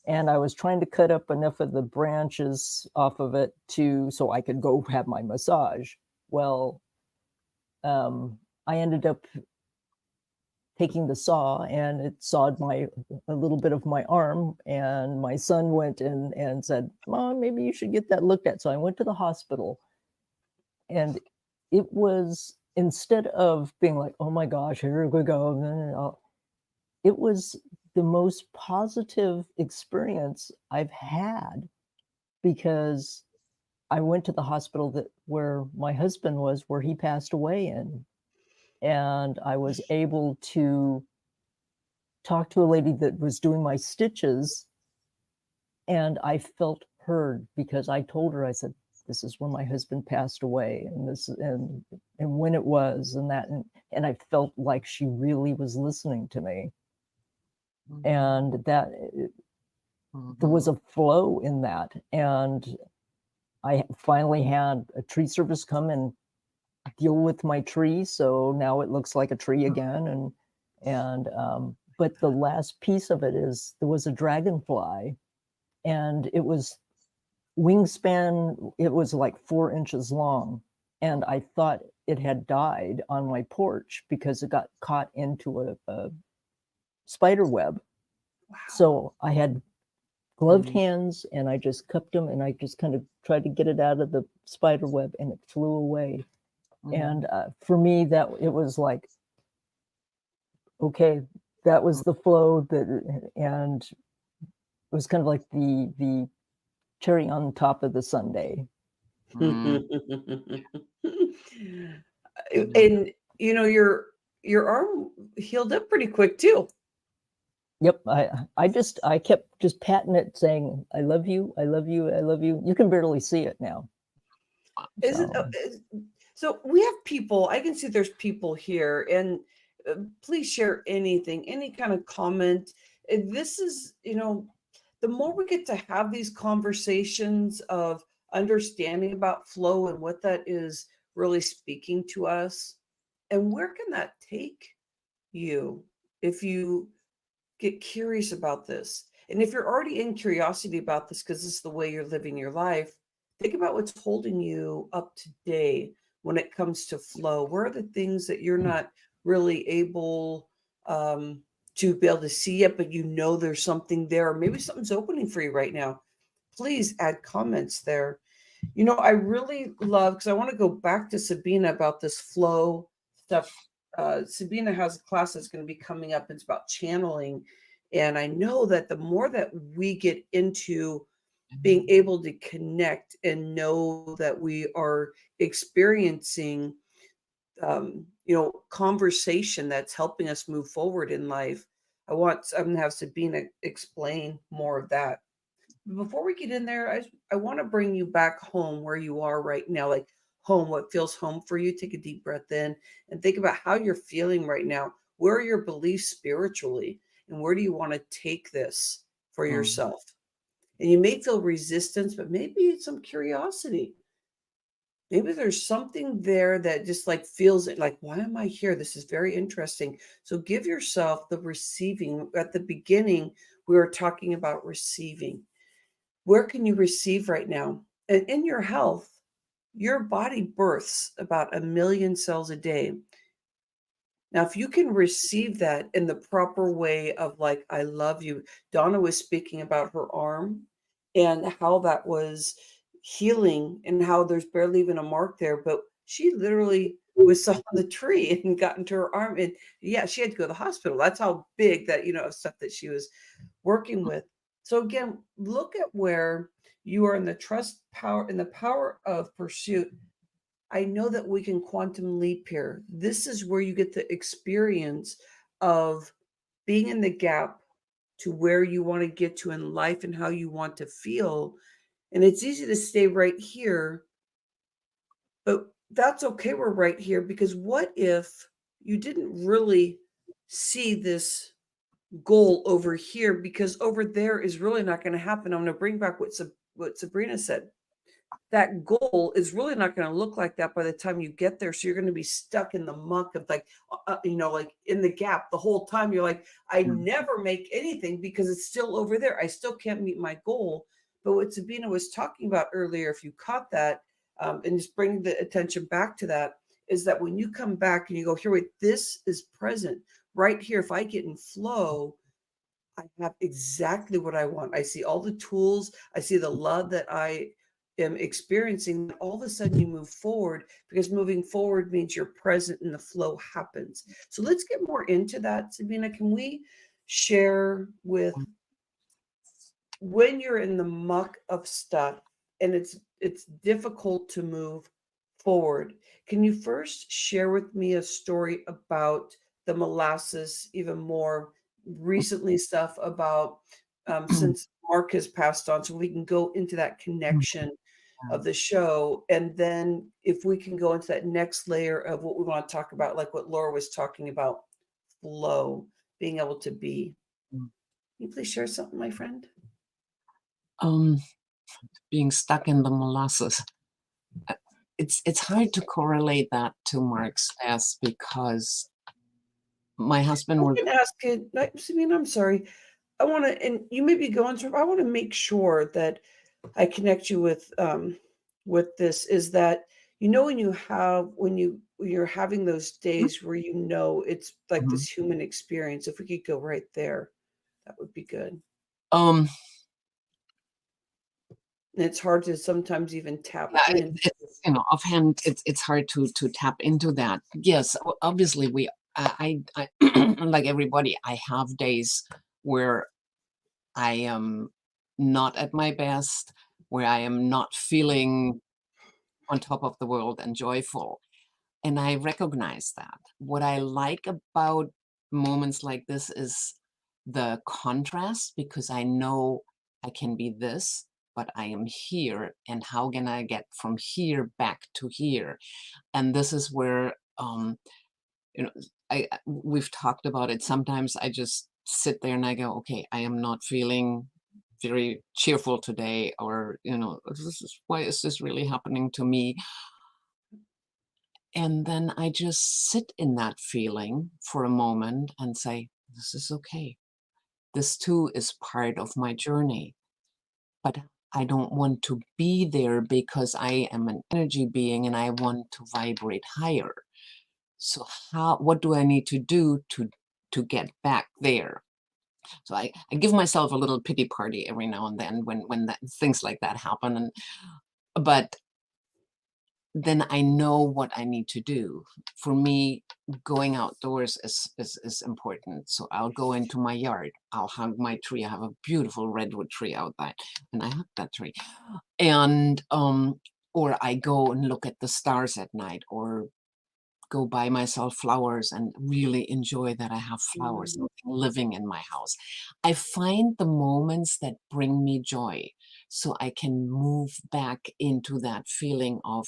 and I was trying to cut up enough of the branches off of it so I could go have my massage. Well, I ended up taking the saw, and it sawed a little bit of my arm, and my son went in and said, Mom, maybe you should get that looked at. So I went to the hospital, and it was, instead of being like, oh my gosh, here we go, it was the most positive experience I've had, because I went to the hospital where my husband was, where he passed away in, and I was able to talk to a lady that was doing my stitches, and I felt heard, because I told her, I said, this is when my husband passed away, and this and when it was, and that, and I felt like she really was listening to me. And that there was a flow in that. And I finally had a tree service come and deal with my tree, so now it looks like a tree again. And And but the last piece of it is there was a dragonfly, and it was wingspan, it was like 4 inches long, and I thought it had died on my porch because it got caught into a spider web. Wow. So I had gloved hands, and I just cupped them, and I just kind of tried to get it out of the spider web, and it flew away. And for me, that it was like, okay, that was the flow that, and it was kind of like the cherry on top of the sundae. And you know, your arm healed up pretty quick too. Yep, I kept just patting it, saying, "I love you, I love you, I love you." You can barely see it now. So we have people. I can see there's people here, and please share anything, any kind of comment. This is, you know, the more we get to have these conversations of understanding about flow and what that is really speaking to us, and where can that take you if you get curious about this. And if you're already in curiosity about this, because this is the way you're living your life, think about what's holding you up today when it comes to flow. Where are the things that you're not really able to be able to see yet, but you know there's something there, or maybe something's opening for you right now? Please add comments there. You know, I really love, because I want to go back to Sabina about this flow stuff. Sabina has a class that's going to be coming up. It's about channeling. And I know that the more that we get into being able to connect and know that we are experiencing, you know, conversation that's helping us move forward in life, I'm going to have Sabina explain more of that. Before we get in there, I want to bring you back home where you are right now, like home, what feels home for you. Take a deep breath in and think about how you're feeling right now. Where are your beliefs spiritually? And where do you want to take this for yourself? And you may feel resistance, but maybe it's some curiosity. Maybe there's something there that just like feels it, like, why am I here? This is very interesting. So give yourself the receiving. At the beginning, we were talking about receiving. Where can you receive right now? And in your health, your body births about 1 million cells a day. Now, if you can receive that in the proper way of like, I love you. Donna was speaking about her arm and how that was healing and how there's barely even a mark there, but she literally was on the tree and got into her arm. And yeah, she had to go to the hospital. That's how big that, you know, of stuff that she was working with. So again, look at where you are in the trust power, in the power of pursuit. I know that we can quantum leap here. This is where you get the experience of being in the gap to where you want to get to in life and how you want to feel. And it's easy to stay right here, but that's okay. We're right here because what if you didn't really see this goal over here, because over there is really not going to happen. I'm going to bring back what Sabrina said. That goal is really not going to look like that by the time you get there. So you're going to be stuck in the muck of like, you know, like in the gap the whole time. You're like, I never make anything because it's still over there. I still can't meet my goal. But what Sabina was talking about earlier, if you caught that, and just bring the attention back to that, is that when you come back and you go, here, wait, this is present right here. If I get in flow, I have exactly what I want. I see all the tools. I see the love that I am experiencing. All of a sudden you move forward, because moving forward means you're present and the flow happens. So let's get more into that. Sabina, can we share with when you're in the muck of stuff and it's difficult to move forward? Can you first share with me a story about the molasses, even more recently stuff about since Mark has passed on, so we can go into that connection of the show. And then if we can go into that next layer of what we want to talk about, like what Laura was talking about, flow, being able to be. Can you please share something, my friend? Being stuck in the molasses. It's hard to correlate that to Mark's past because My husband I was, can ask it. I mean, I'm sorry. I want to, and you may be going through. I want to make sure that I connect you with this. Is that when when you're having those days where it's like Mhm. this human experience. If we could go right there, that would be good. um, And it's hard to sometimes even tap yeah, in. it's, offhand, it's hard to tap into that. Yes, obviously I like everybody, I have days where I am not at my best, where I am not feeling on top of the world and joyful. And I recognize that. What I like about moments like this is the contrast, because I know I can be this, but I am here. And how can I get from here back to here? And this is where, you know, we've talked about it. Sometimes I just sit there and I go, okay, I am not feeling very cheerful today, or, why is this really happening to me? And then I just sit in that feeling for a moment and say, this is okay. This too is part of my journey. But I don't want to be there, because I am an energy being and I want to vibrate higher. So what do I need to do to get back there? So I give myself a little pity party every now and then when things like that happen. But then I know what I need to do. For me, going outdoors is important. So I'll go into my yard. I'll hug my tree. I have a beautiful redwood tree outside, and I hug that tree. And or I go and look at the stars at night, or go buy myself flowers and really enjoy that I have flowers, Mm. something living in my house. I find the moments that bring me joy, so I can move back into that feeling of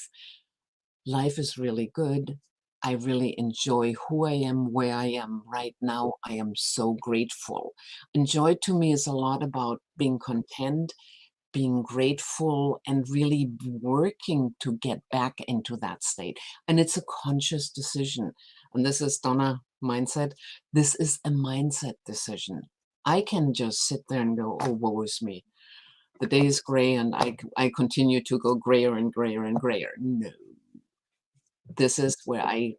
life is really good. I really enjoy who I am, where I am right now. I am so grateful. And joy to me is a lot about being content, being grateful, and really working to get back into that state. And it's a conscious decision. And this is Donna mindset. This is a mindset decision. I can just sit there and go, oh, woe is me. The day is gray, and I continue to go grayer and grayer and grayer. No, this is where I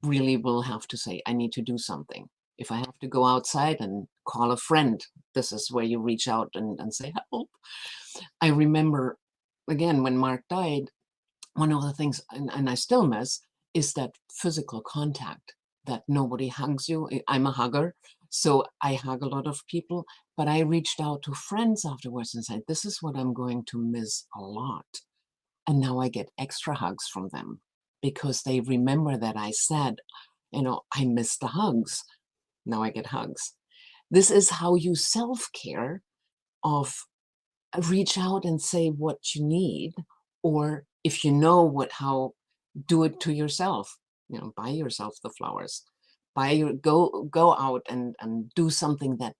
really will have to say, I need to do something. If I have to go outside and call a friend, this is where you reach out and say, help. I remember, again, when Mark died, one of the things, and I still miss, is that physical contact, that nobody hugs you. I'm a hugger, so I hug a lot of people, but I reached out to friends afterwards and said, this is what I'm going to miss a lot. And now I get extra hugs from them, because they remember that I said, I miss the hugs. Now I get hugs. This is how you self-care, of reach out and say what you need, or if you know how, do it to yourself. Buy yourself the flowers. Go out and do something that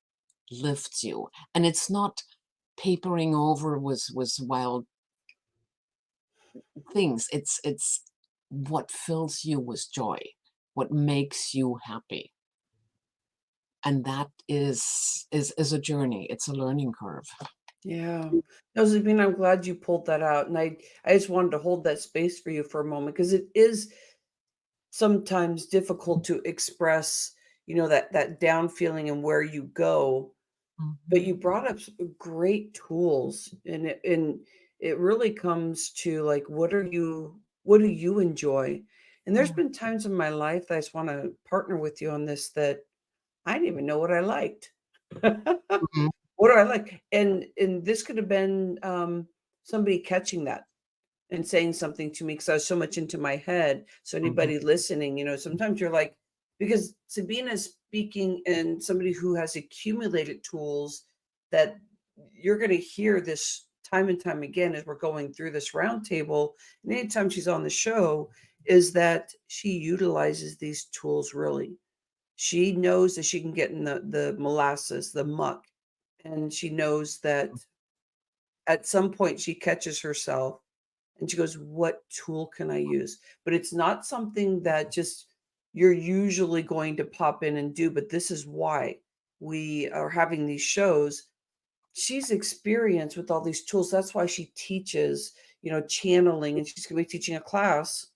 lifts you. And it's not papering over with wild things. It's what fills you with joy, what makes you happy. And that is a journey. It's a learning curve. Yeah. Josephine, I'm glad you pulled that out. And I just wanted to hold that space for you for a moment, because it is sometimes difficult to express, that down feeling and where you go. But Mhm. you brought up some great tools, and it really comes to, like, what do you enjoy? And there's Yeah. been times in my life that I just want to partner with you on this, that I didn't even know what I liked. Mhm. What do I like? And this could have been somebody catching that and saying something to me, because I was so much into my head. So Mhm. anybody listening, sometimes you're like, because Sabina speaking, and somebody who has accumulated tools, that you're going to hear this time and time again as we're going through this roundtable, and anytime she's on the show, is that she utilizes these tools really. She knows that she can get in the molasses, the muck, and she knows that at some point she catches herself and she goes, what tool can I use? But it's not something that just you're usually going to pop in and do, but this is why we are having these shows. She's experienced with all these tools. That's why she teaches, channeling, and she's going to be teaching a class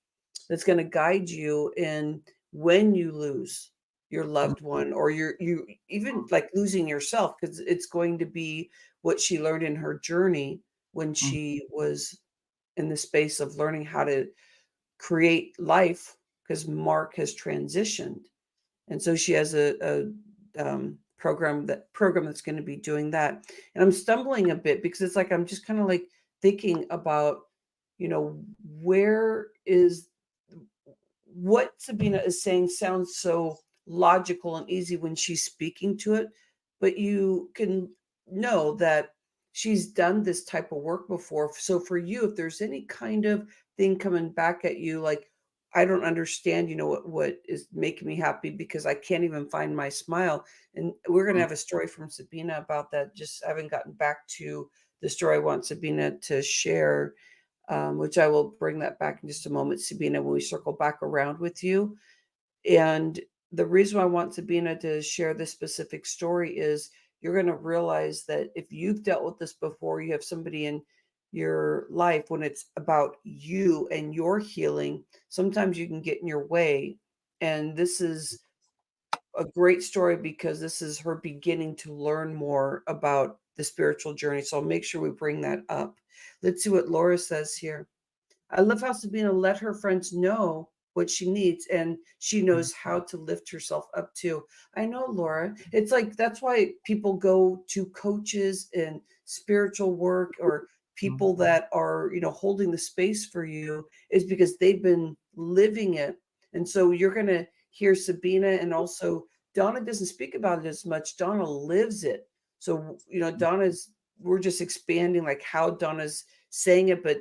that's going to guide you in when you lose your loved one, or you even like losing yourself, because it's going to be what she learned in her journey when Mm, she was in the space of learning how to create life, because Mark has transitioned. And so she has a program that's going to be doing that. And I'm stumbling a bit because it's like I'm just kind of like thinking about, where is what Sabina is saying sounds so logical and easy when she's speaking to it, but you can know that she's done this type of work before. So for you, if there's any kind of thing coming back at you, like, I don't understand, what is making me happy because I can't even find my smile. And we're going to mm, have a story from Sabina about that. Just I haven't gotten back to the story I want Sabina to share, which I will bring that back in just a moment, Sabina, when we circle back around with you. And the reason why I want Sabina to share this specific story is you're going to realize that if you've dealt with this before, you have somebody in your life, when it's about you and your healing, sometimes you can get in your way. And this is a great story because this is her beginning to learn more about the spiritual journey. So I'll make sure we bring that up. Let's see what Laura says here. I love how Sabina let her friends know what she needs, and she mm, knows how to lift herself up too. I know, Laura. It's like that's why people go to coaches and spiritual work, or mm, people that are, holding the space for you, is because they've been living it. And so you're going to hear Sabina, and also Donna doesn't speak about it as much. Donna lives it. So, we're just expanding like how Donna's saying it, but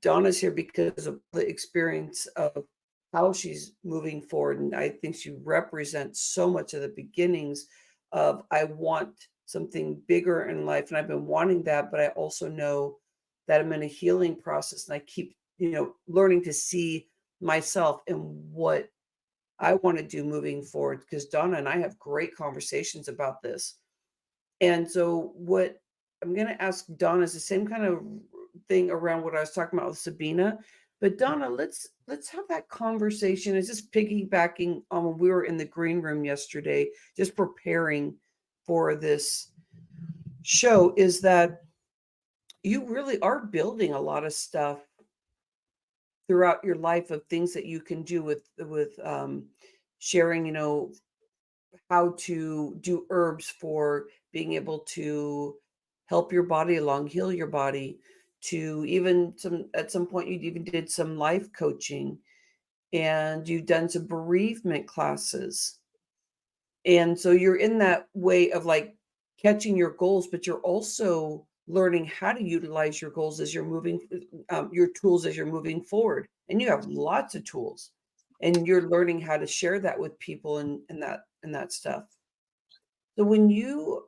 Donna's here because of the experience of how she's moving forward. And I think she represents so much of the beginnings of, I want something bigger in life. And I've been wanting that, but I also know that I'm in a healing process, and I keep, learning to see myself and what I want to do moving forward. Because Donna and I have great conversations about this. And so what I'm going to ask Donna is the same kind of thing around what I was talking about with Sabina. But Donna, let's have that conversation. It's just piggybacking on when we were in the green room yesterday, just preparing for this show, is that you really are building a lot of stuff throughout your life of things that you can do with sharing, how to do herbs for being able to help your body along, heal your body, to even at some point you even did some life coaching, and you've done some bereavement classes. And so you're in that way of like catching your goals, but you're also learning how to utilize your goals as you're moving, your tools as you're moving forward. And you have lots of tools, and you're learning how to share that with people, and that stuff. So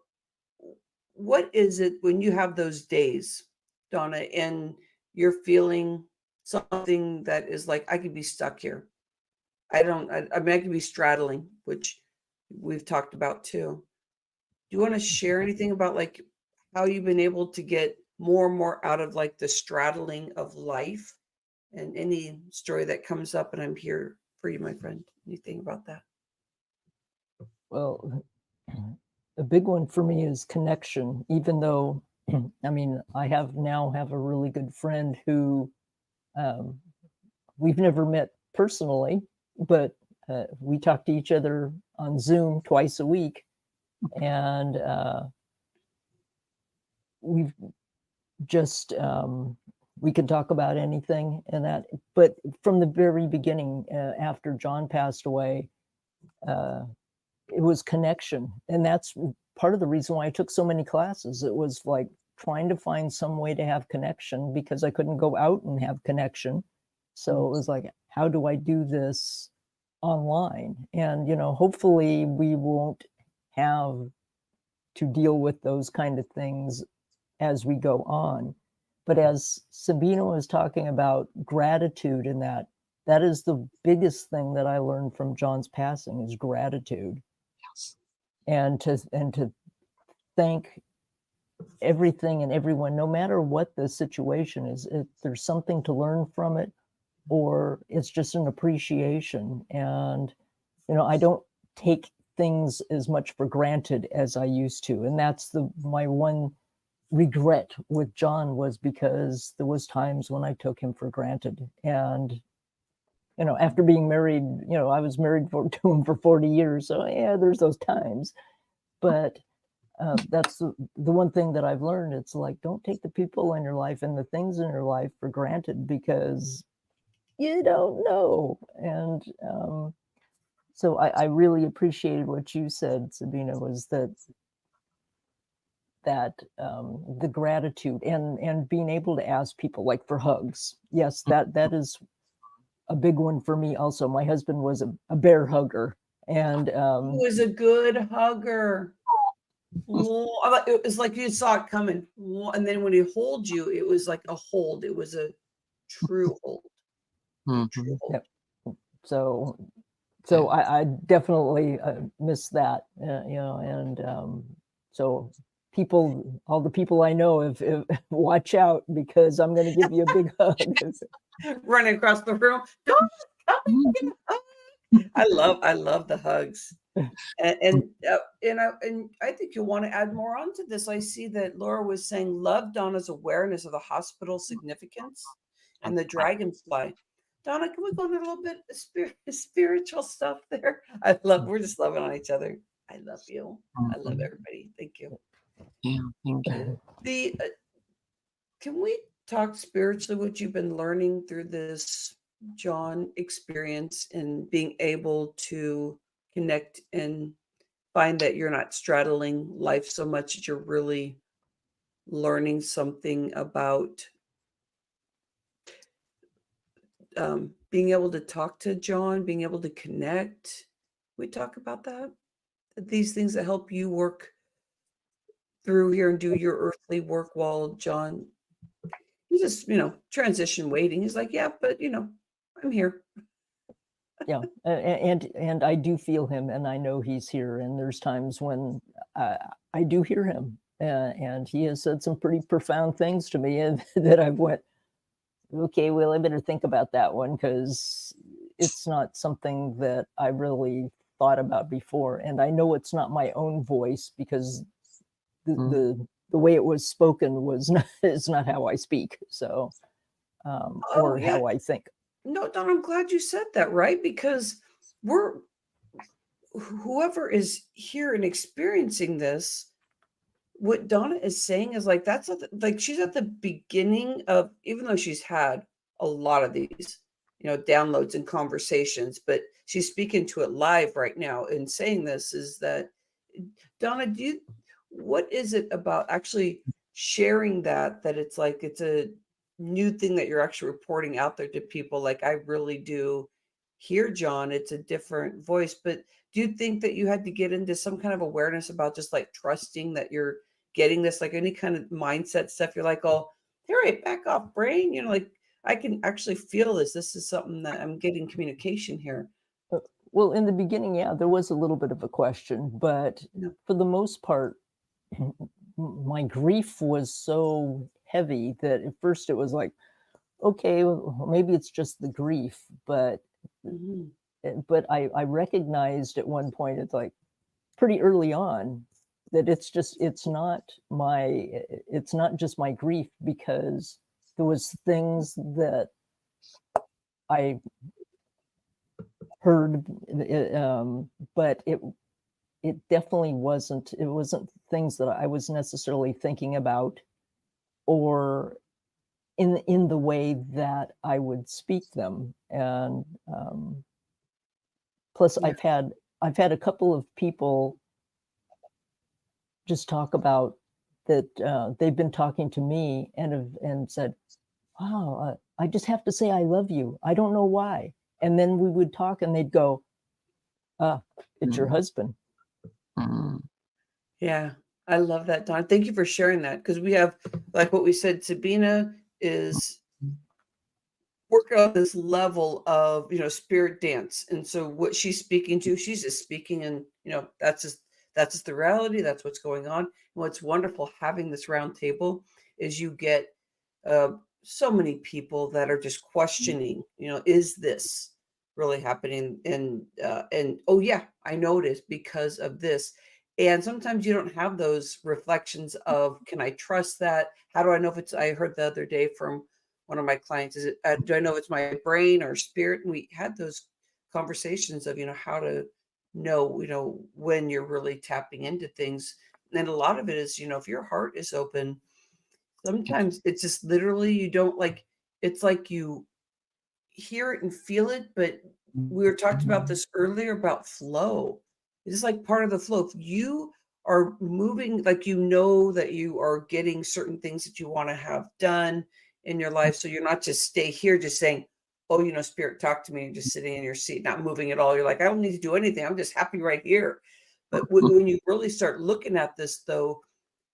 what is it when you have those days, Donna, and you're feeling something that is like, I could be stuck here. I mean, I could be straddling, which we've talked about too. Do you want to share anything about like how you've been able to get more and more out of like the straddling of life, and any story that comes up? And I'm here for you, my friend. Anything about that? Well, a big one for me is connection, even though, I mean, I now have a really good friend who um, we've never met personally, but we talk to each other on Zoom twice a week. And we've just, we can talk about anything and that. But from the very beginning, after John passed away, it was connection. And that's part of the reason why I took so many classes. It was like trying to find some way to have connection because I couldn't go out and have connection. So it was like, how do I do this online? And, hopefully we won't have to deal with those kind of things as we go on. But as Sabina was talking about gratitude and that, that is the biggest thing that I learned from John's passing is gratitude, Yes. and to thank everything and everyone, no matter what the situation is. If there's something to learn from it, or it's just an appreciation. And I don't take things as much for granted as I used to, and that's my one regret with John, was because there was times when I took him for granted. And after being married, I was married to him for 40 years, so yeah, there's those times. But that's the one thing that I've learned. It's like, don't take the people in your life and the things in your life for granted, because you don't know. And so I really appreciated what you said, Sabina, was that the gratitude and being able to ask people, like, for hugs. Yes, that is a big one for me also. My husband was a bear hugger, and He was a good hugger. It was like you saw it coming. And then when he holds you, it was like a hold. It was a true hold. True hold. Yep. So I definitely miss that, and so all the people I know, if watch out, because I'm going to give you a big hug. Running across the room. Don't come and get a hug. I love the hugs. And I think you'll want to add more onto this. I see that Laura was saying love Donna's awareness of the hospital significance and the dragonfly. Donna, can we go into a little bit of spiritual stuff there? We're just loving on each other. I love you. I love everybody. Thank you. Yeah, thank you. Can we talk spiritually, what you've been learning through this John experience, and being able to connect and find that you're not straddling life so much that you're really learning something about being able to talk to John, being able to connect. We talk about that, these things that help you work through here and do your earthly work, while John, he just, transition waiting. He's like, yeah, but I'm here. Yeah, and I do feel him, and I know he's here. And there's times when I do hear him, and he has said some pretty profound things to me, and that I've went, okay, well, I better think about that one, because it's not something that I really thought about before. And I know it's not my own voice, because the way it was spoken is not how I speak. So, or how I think. No, Don, I'm glad you said that, right? Because whoever is here and experiencing this, what Donna is saying is like, she's at the beginning of, even though she's had a lot of these, downloads and conversations, but she's speaking to it live right now and saying this, is that, Donna, what is it about actually sharing that it's like, it's a new thing that you're actually reporting out there to people? Like, I really do hear John. It's a different voice. But do you think that you had to get into some kind of awareness about just like trusting that you're getting this, like any kind of mindset stuff? You're like, oh, all right, back off, brain. Like, I can actually feel this. This is something that I'm getting communication here. Well, in the beginning, yeah, there was a little bit of a question, but for the most part, my grief was so heavy that at first it was like, okay, well, maybe it's just the grief, but I recognized at one point, it's like pretty early on, that it's not just my grief, because there was things that I heard, but it definitely wasn't things that I was necessarily thinking about, or in the way that I would speak them. And plus, I've had a couple of people just talk about that they've been talking to me and said, wow, I just have to say I love you. I don't know why. And then we would talk and they'd go, it's your husband. Yeah, I love that, Don. Thank you for sharing that, because we have, like what we said, Sabina is working on this level of, spirit dance. And so what she's speaking to, she's just speaking, and that's just the reality. That's what's going on. And what's wonderful having this round table is you get uh, so many people that are just questioning, is this really happening? And oh yeah, I know it is because of this. And sometimes you don't have those reflections of, can I trust that? How do I know if it's, I heard the other day from one of my clients, is it, do I know if it's my brain or spirit? And we had those conversations of, how to know, when you're really tapping into things. And a lot of it is, if your heart is open, sometimes it's just literally you don't like, it's like you hear it and feel it, but we were talked about this earlier about flow. It's like part of the flow. If you are moving, like that you are getting certain things that you want to have done in your life. So you're not just stay here just saying, oh, spirit, talk to me, and just sitting in your seat, not moving at all. You're like, I don't need to do anything. I'm just happy right here. But when you really start looking at this, though,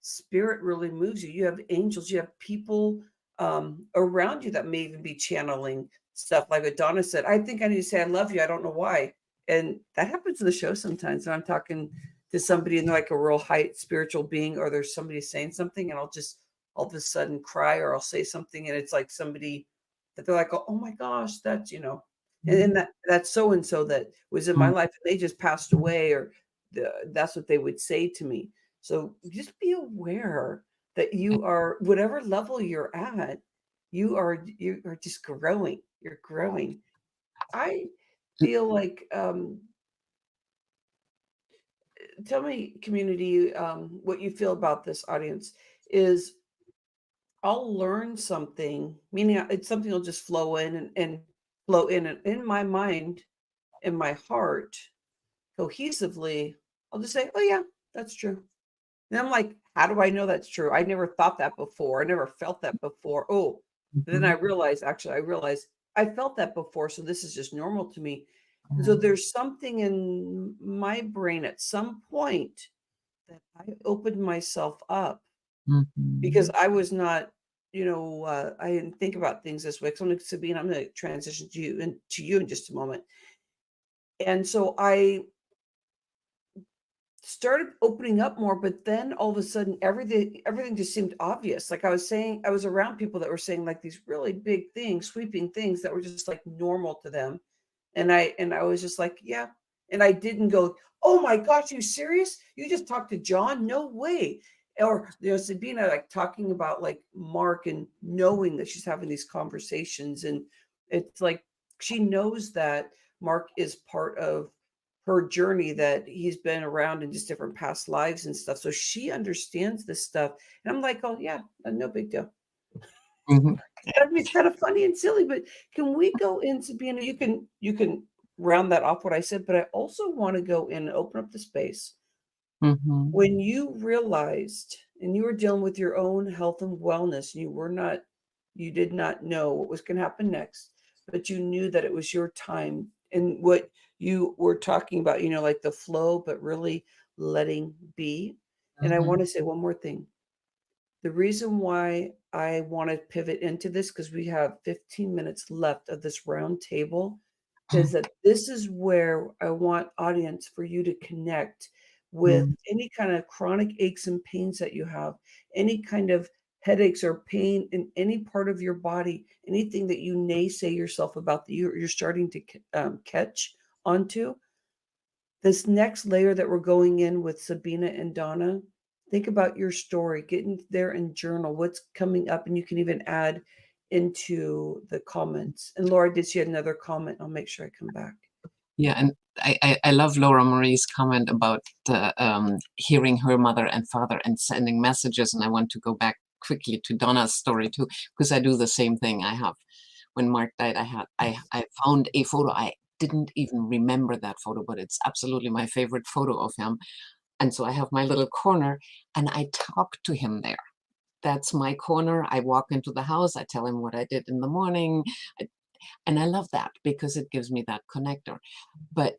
spirit really moves you. You have angels, you have people around you that may even be channeling stuff. Like what Donna said, I think I need to say I love you. I don't know why. And that happens in the show sometimes when I'm talking to somebody and they're like a real high spiritual being, or there's somebody saying something, and I'll just all of a sudden cry, or I'll say something and it's like somebody that they're like, oh my gosh, that's, and that's so and so that was in my life and they just passed away, or that's what they would say to me. So just be aware that you are, whatever level you're at, you are just growing. You're growing. I feel like tell me, community, what you feel about this audience is I'll learn something, meaning it's something will just flow in and flow in, and in my mind, in my heart, cohesively, I'll just say, oh yeah, that's true. And I'm like, how do I know that's true? I never thought that before. I never felt that before. Oh, then I realized, I felt that before. So this is just normal to me. And so there's something in my brain at some point that I opened myself up because I was not, I didn't think about things this way. So Sabine, I'm going to transition to you in just a moment. And so I started opening up more, but then all of a sudden everything just seemed obvious. Like I was saying, I was around people that were saying like these really big things, sweeping things that were just like normal to them. And I was just like, yeah. And I didn't go, oh my gosh, you serious? You just talked to John? No way. Or Sabina like talking about like Mark and knowing that she's having these conversations. And it's like she knows that Mark is part of her journey, that he's been around in just different past lives and stuff. So she understands this stuff. And I'm like, oh yeah, no big deal. I mean, it's kind of funny and silly, but can we go into being, you can round that off what I said, but I also want to go in and open up the space. When you realized and you were dealing with your own health and wellness, and you did not know what was going to happen next, but you knew that it was your time, and what you were talking about, like the flow, but really letting be. And I want to say one more thing. The reason why I want to pivot into this, because we have 15 minutes left of this round table, is that this is where I want audience for you to connect with any kind of chronic aches and pains that you have, any kind of headaches or pain in any part of your body, anything that you naysay yourself about that you're starting to catch onto. This next layer that we're going in with Sabina and Donna, think about your story, get in there and journal what's coming up, and you can even add into the comments. And Laura did she had another comment. I'll make sure I come back. Yeah, and I love Laura Marie's comment about hearing her mother and father and sending messages. And I want to go back quickly to Donna's story too, because I do the same thing. I have, when Mark died, I found a photo. I didn't even remember that photo, but it's absolutely my favorite photo of him. And so I have my little corner and I talk to him there. That's my corner. I walk into the house. I tell him what I did in the morning. And I love that because it gives me that connector. But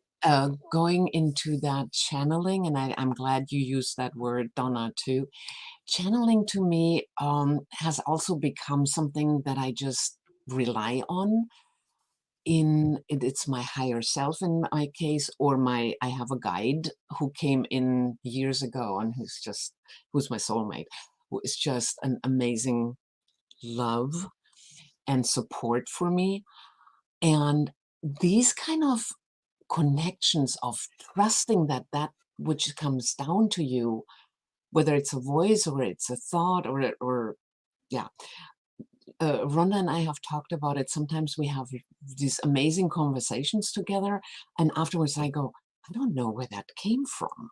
going into that channeling, and I'm glad you used that word, Donna, too. Channeling to me has also become something that I just rely on. It's my higher self in my case, or I have a guide who came in years ago and who's my soulmate, who is just an amazing love and support for me. And these kind of connections of trusting that which comes down to you, whether it's a voice or it's a thought or yeah. Rhonda and I have talked about it. Sometimes we have these amazing conversations together, and afterwards I go, I don't know where that came from,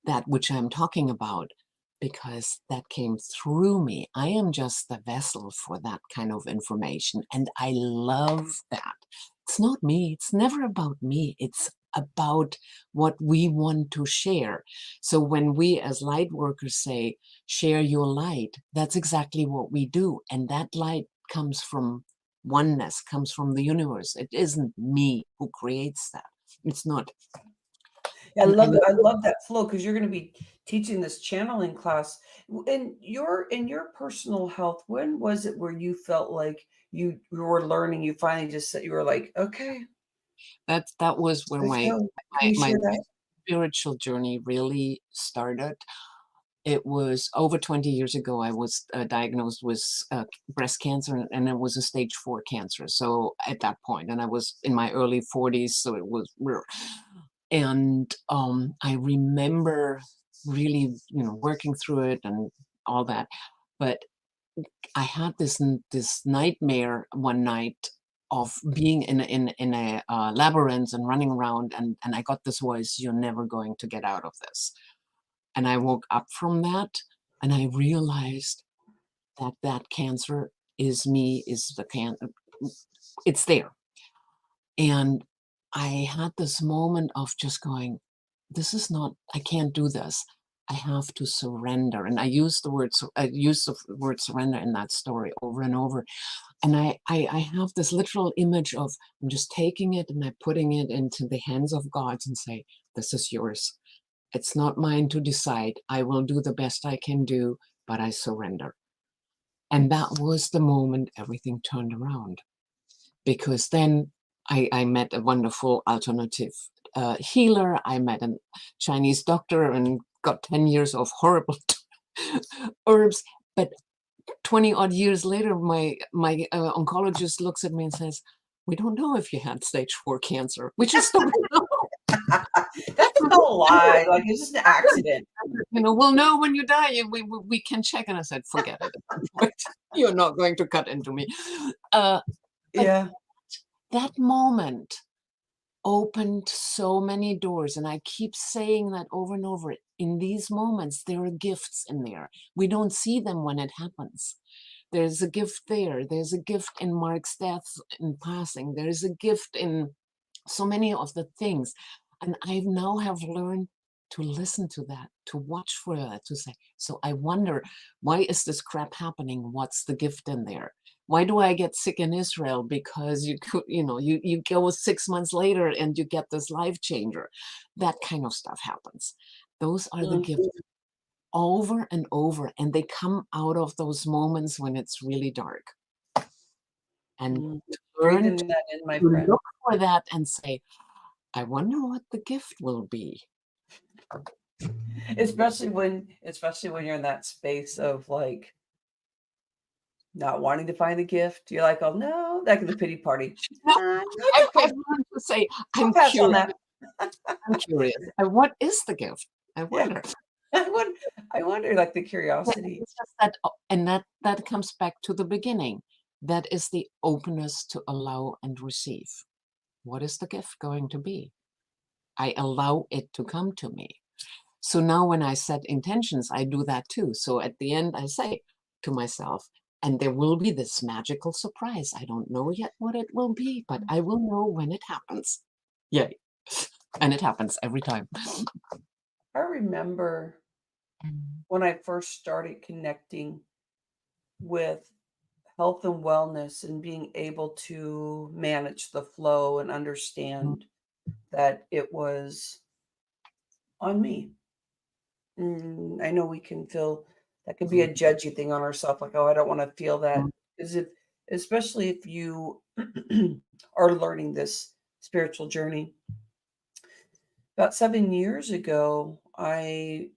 that which I'm talking about, because that came through me. I am just the vessel for that kind of information, and I love that. It's not me. It's never about me. It's about what we want to share. So when we as light workers say, share your light, that's exactly what we do. And that light comes from oneness, comes from the universe. It isn't me who creates that. It's not. I love it. I love that flow, because you're going to be teaching this channeling class. In your personal health, when was it where you felt like you were learning? You finally just said, you were like, okay, That was where let's my go. Can you my share that? spiritual journey really started. It was over 20 years ago. I was diagnosed with breast cancer, and it was a stage 4 cancer. So at that point, and I was in my early 40s, so it was and I remember really, working through it and all that. But I had this nightmare one night of being in a labyrinth and running around, and I got this voice, "You're never going to get out of this." And I woke up from that, and I realized that cancer is me, it's there. And I had this moment of just going, I can't do this. I have to surrender. And I used the word surrender in that story over and over. And I have this literal image of, I'm just taking it and I'm putting it into the hands of God and say, this is yours. It's not mine to decide. I will do the best I can do, but I surrender. And that was the moment everything turned around. Because then I met a wonderful alternative healer. I met a Chinese doctor and got 10 years of horrible herbs. But 20 odd years later, my oncologist looks at me and says, we don't know if you had stage 4 cancer. We just don't know. That's no lie. Like, it's just an accident. We'll know when you die. We can check. And I said, forget it. You're not going to cut into me. Yeah. That moment opened so many doors, and I keep saying that over and over. In these moments, there are gifts in there. We don't see them when it happens. There's a gift there. There's a gift in Mark's death in passing. There's a gift in so many of the things. And I now have learned to listen to that, to watch for that, to say, so I wonder, why is this crap happening? What's the gift in there? Why do I get sick in Israel? Because you go 6 months later and you get this life changer. That kind of stuff happens. Those are the gifts over and over, and they come out of those moments when it's really dark. And learn Breathing that in, my to friend. look for that and say, I wonder what the gift will be. Especially when you're in that space of like not wanting to find the gift. You're like, oh no, like the pity party. No, It's okay. I've learned to say, I'll I'm pass on curious. that. I'm curious. And what is the gift? I Yeah. wonder. I wonder, like, the curiosity. It's just that, and that comes back to the beginning. That is the openness to allow and receive. What is the gift going to be? I allow it to come to me. So now when I set intentions, I do that too. So at the end, I say to myself, and there will be this magical surprise. I don't know yet what it will be, but I will know when it happens. Yay. And it happens every time. I remember when I first started connecting with health and wellness and being able to manage the flow and understand that it was on me. I know we can feel that could be a judgy thing on ourselves, like, oh, I don't want to feel that. Because especially if you are learning this spiritual journey. About 7 years ago, I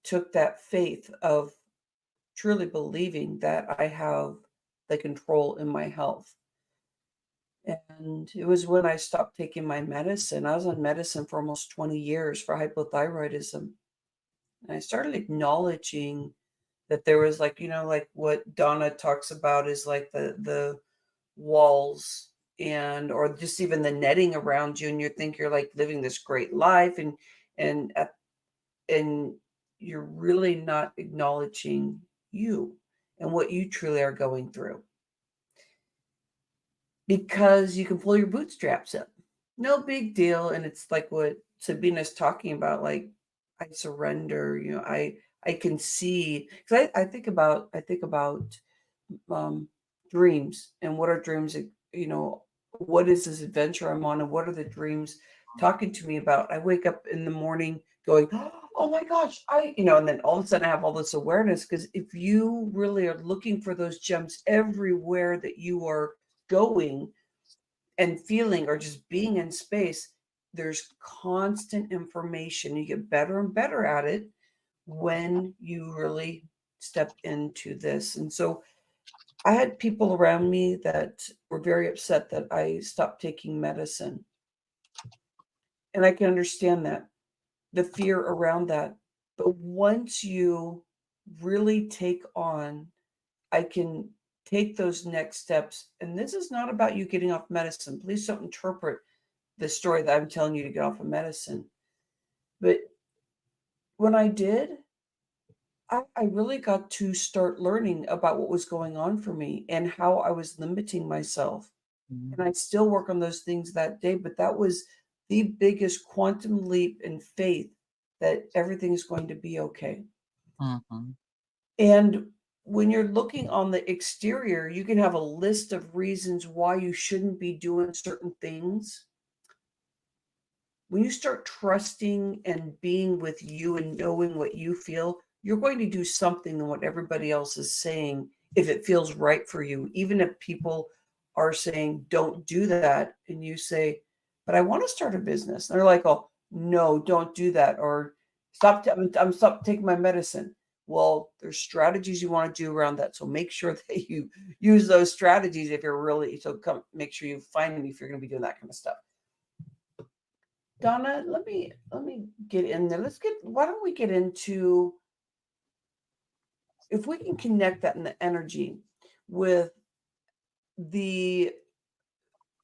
took that faith of truly believing that I have the control in my health. And it was when I stopped taking my medicine. I was on medicine for almost 20 years for hypothyroidism. And I started acknowledging that there was like, like what Donna talks about is like the walls and or just even the netting around you, and you think you're like living this great life, and at and you're really not acknowledging you and what you truly are going through, because you can pull your bootstraps up. No big deal. And it's like what Sabina's talking about, like, I surrender, I can see, because I think about dreams, and what are dreams, what is this adventure I'm on, and what are the dreams talking to me about. I wake up in the morning going, oh my gosh, and then all of a sudden I have all this awareness, because if you really are looking for those gems everywhere that you are going and feeling, or just being in space, there's constant information. You get better and better at it when you really step into this. And so I had people around me that were very upset that I stopped taking medicine. And I can understand that, the fear around that. But once you really take on, I can take those next steps. And this is not about you getting off medicine. Please don't interpret the story that I'm telling you to get off of medicine. But when I did, I really got to start learning about what was going on for me and how I was limiting myself. And I still work on those things that day, but that was the biggest quantum leap in faith that everything is going to be okay. Mm-hmm. And when you're looking on the exterior, you can have a list of reasons why you shouldn't be doing certain things. When you start trusting and being with you and knowing what you feel, you're going to do something than what everybody else is saying if it feels right for you. Even if people are saying, don't do that, and you say, but I want to start a business. And they're like, oh, no, don't do that. Or I'm stop taking my medicine. Well, there's strategies you want to do around that. So make sure that you use those strategies if you're really, so come make sure you find me if you're going to be doing that kind of stuff. Donna, let me get in there. Why don't we get into, if we can connect that in the energy with the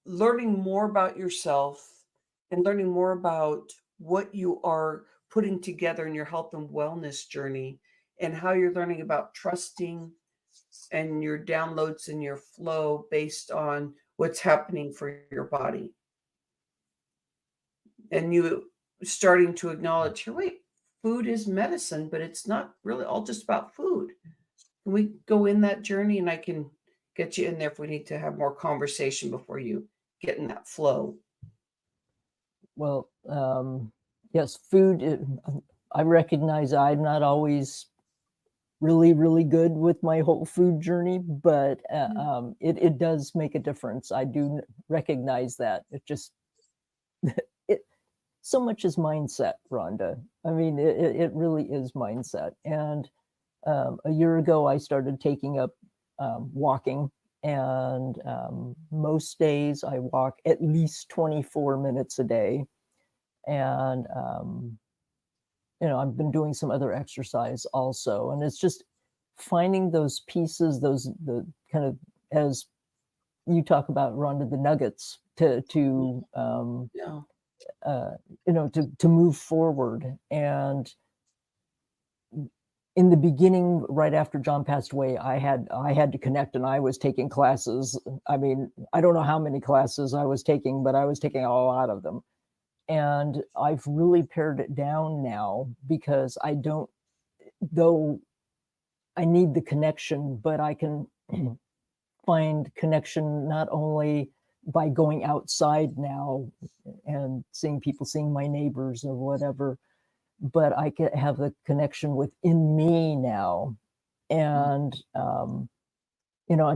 learning more about yourself and learning more about what you are putting together in your health and wellness journey, and how you're learning about trusting and your downloads and your flow based on what's happening for your body. And you starting to acknowledge, here, wait, food is medicine, but it's not really all just about food. Can we go in that journey, and I can get you in there if we need to have more conversation before you get in that flow? Well, yes, food, I recognize I'm not always really, really good with my whole food journey, but it does make a difference. I do recognize that. It just, so much is mindset, Rhonda. I mean, it really is mindset. And a year ago, I started taking up walking, and most days I walk at least 24 minutes a day. And I've been doing some other exercise also, and it's just finding those pieces, the kind of, as you talk about, Rhonda, the nuggets to Yeah. to move forward. And in the beginning, right after John passed away, I had to connect, and I was taking classes. I mean, I don't know how many classes I was taking, but I was taking a lot of them. And I've really pared it down now, because I don't, though I need the connection, but I can find connection not only by going outside now and seeing people, seeing my neighbors or whatever, but I can have the connection within me now. And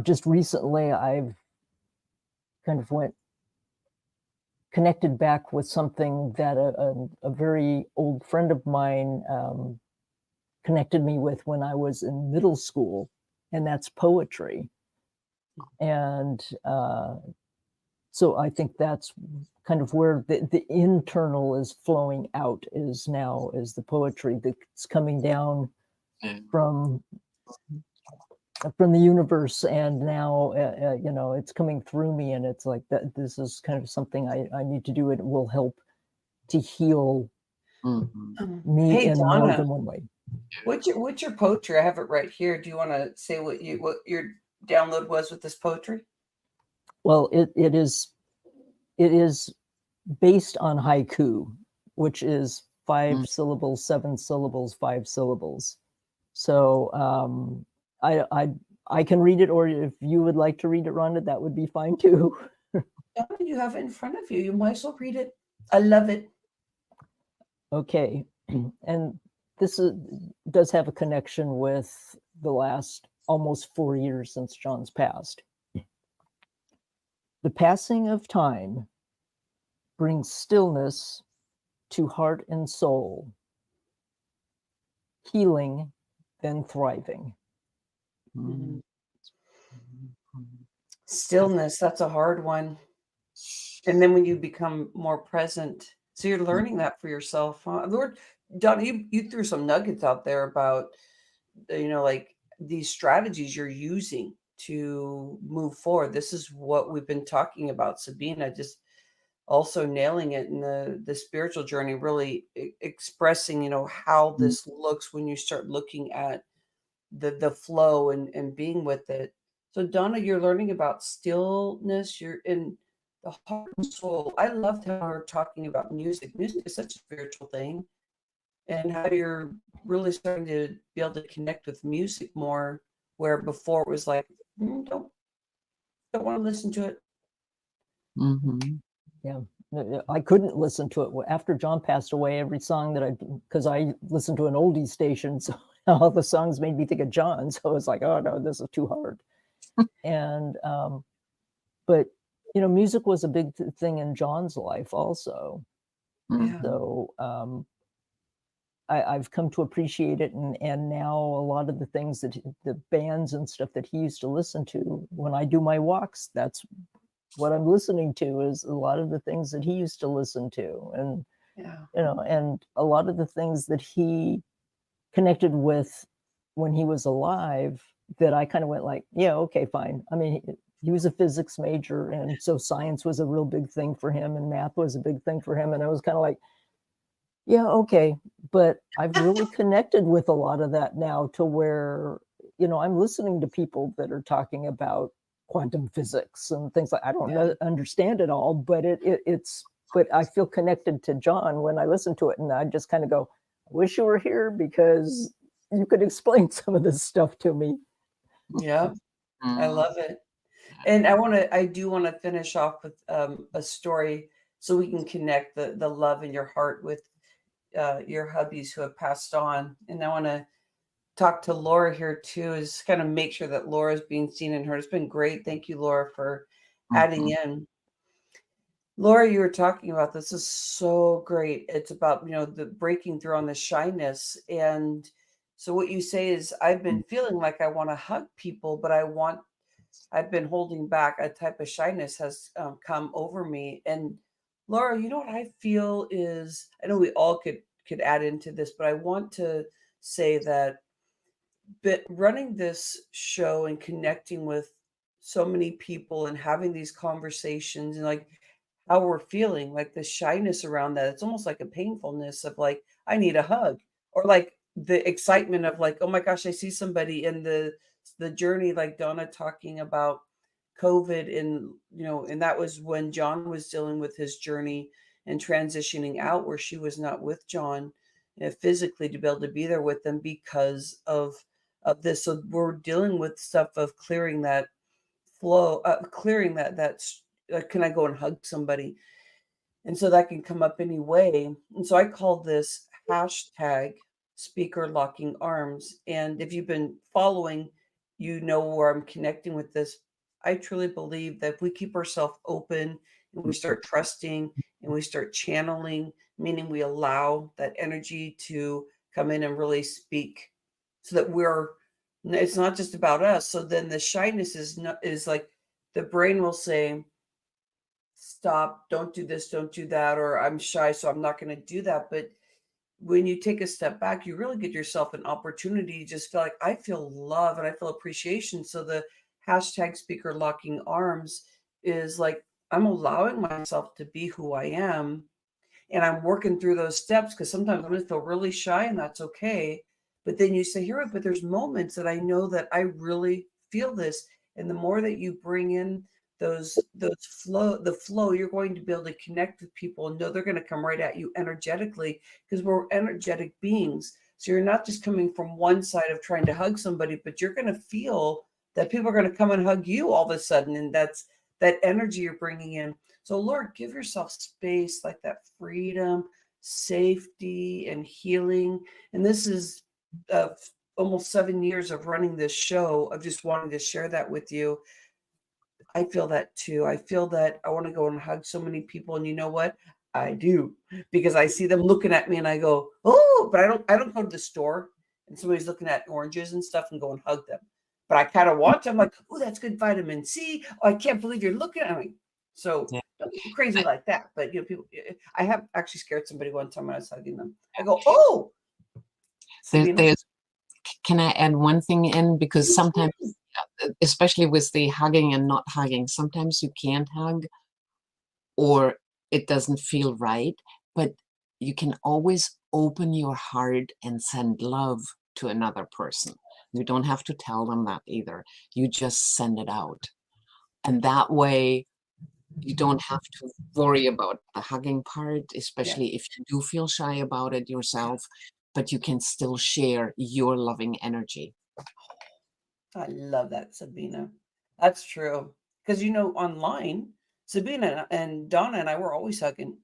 just recently I've kind of connected back with something that a very old friend of mine connected me with when I was in middle school, and that's poetry. And so I think that's kind of where the internal is flowing out is the poetry that's coming down from the universe, and now it's coming through me, and it's like that. This is kind of something I need to do. It will help to heal me Hey, in more Donna, than one way. what's your poetry? I have it right here. Do you want to say what your download was with this poetry? Well, it is based on haiku, which is 5 syllables, 7 syllables, 5 syllables. So I can read it, or if you would like to read it, Rhonda, that would be fine too. Donna, you have it in front of you. You might as well read it. I love it. Okay, and this does have a connection with the last almost 4 years since John's passed. The passing of time brings stillness to heart and soul, healing, then thriving. Stillness, that's a hard one. And then when you become more present, so you're learning that for yourself, huh? Lord, Donna, you threw some nuggets out there about, like these strategies you're using to move forward. This is what we've been talking about, Sabina, just also nailing it in the spiritual journey, really expressing, how this looks when you start looking at the flow and being with it. So Donna, you're learning about stillness. You're in the heart and soul. I loved how we're talking about music. Music is such a spiritual thing, and how you're really starting to be able to connect with music more, where before it was like, don't want to listen to it. Yeah, I couldn't listen to it after John passed away. Every song that because I listened to an oldie station, so all the songs made me think of John. So I was like, oh no, this is too hard. And but music was a big thing in John's life also. Yeah. So I've come to appreciate it, and now a lot of the things that the bands and stuff that he used to listen to when I do my walks, that's what I'm listening to, is a lot of the things that he used to listen to, and and a lot of the things that he connected with when he was alive, that I kind of went like, yeah, okay, fine. I mean, he was a physics major, and so science was a real big thing for him, and math was a big thing for him, and I was kind of like, yeah, okay. But I've really connected with a lot of that now, to where, I'm listening to people that are talking about quantum physics and things like, I don't understand it all, but but I feel connected to John when I listen to it, and I just kind of go, I wish you were here because you could explain some of this stuff to me. Yeah, I love it. And I do want to finish off with a story, so we can connect the love in your heart with your hubbies who have passed on. And I want to talk to Laura here too, is kind of make sure that Laura's being seen and heard. It's been great. Thank you, Laura, for adding in. Laura, you were talking about this is so great. It's about, the breaking through on the shyness. And so what you say is, I've been feeling like I want to hug people, but I've been holding back. A type of shyness has come over me. And Laura, you know what I feel is, I know we all could add into this, but I want to say that, but running this show and connecting with so many people and having these conversations, and like how we're feeling, like the shyness around that, it's almost like a painfulness of like, I need a hug, or like the excitement of like, oh my gosh, I see somebody in the journey, like Donna talking about COVID, and and that was when John was dealing with his journey and transitioning out, where she was not with John physically to be able to be there with them because of this. So we're dealing with stuff of clearing that flow, clearing that's can I go and hug somebody? And so that can come up anyway. And so I call this hashtag speaker locking arms. And if you've been following, you know where I'm connecting with this. I truly believe that if we keep ourselves open and we start trusting and we start channeling, meaning we allow that energy to come in and really speak so that it's not just about us. So then the shyness is like the brain will say, stop, don't do this, don't do that, or I'm shy, so I'm not going to do that. But when you take a step back, you really get yourself an opportunity to just feel like I feel love and I feel appreciation. So the hashtag speaker locking arms is like I'm allowing myself to be who I am, and I'm working through those steps because sometimes I'm going to feel really shy and that's okay. But then you say, here, but there's moments that I know that I really feel this. And the more that you bring in the flow, you're going to be able to connect with people and know they're going to come right at you energetically because we're energetic beings. So you're not just coming from one side of trying to hug somebody, but you're going to feel that people are going to come and hug you all of a sudden. And that's that energy you're bringing in. So, Lord, give yourself space like that freedom, safety, and healing. And this is almost 7 years of running this show, of just wanting to share that with you. I feel that too. I feel that I want to go and hug so many people. And you know what? I do, because I see them looking at me and I go, oh, but I don't go to the store and somebody's looking at oranges and stuff and go and hug them. But I kind of want to. I'm like, oh, that's good vitamin C. Oh, I can't believe you're looking at me. So Yeah. don't get crazy I- like that. But people, I have actually scared somebody one time when I was hugging them. I go, oh, Sabina. there's can I add one thing in? Because sometimes, especially with the hugging and not hugging, sometimes you can't hug or it doesn't feel right, but you can always open your heart and send love to another person. You don't have to tell them that either. You just send it out. And that way, you don't have to worry about the hugging part, especially if you do feel shy about it yourself, but you can still share your loving energy. I love that, Sabina. That's true. Because, online, Sabina and Donna and I were always hugging.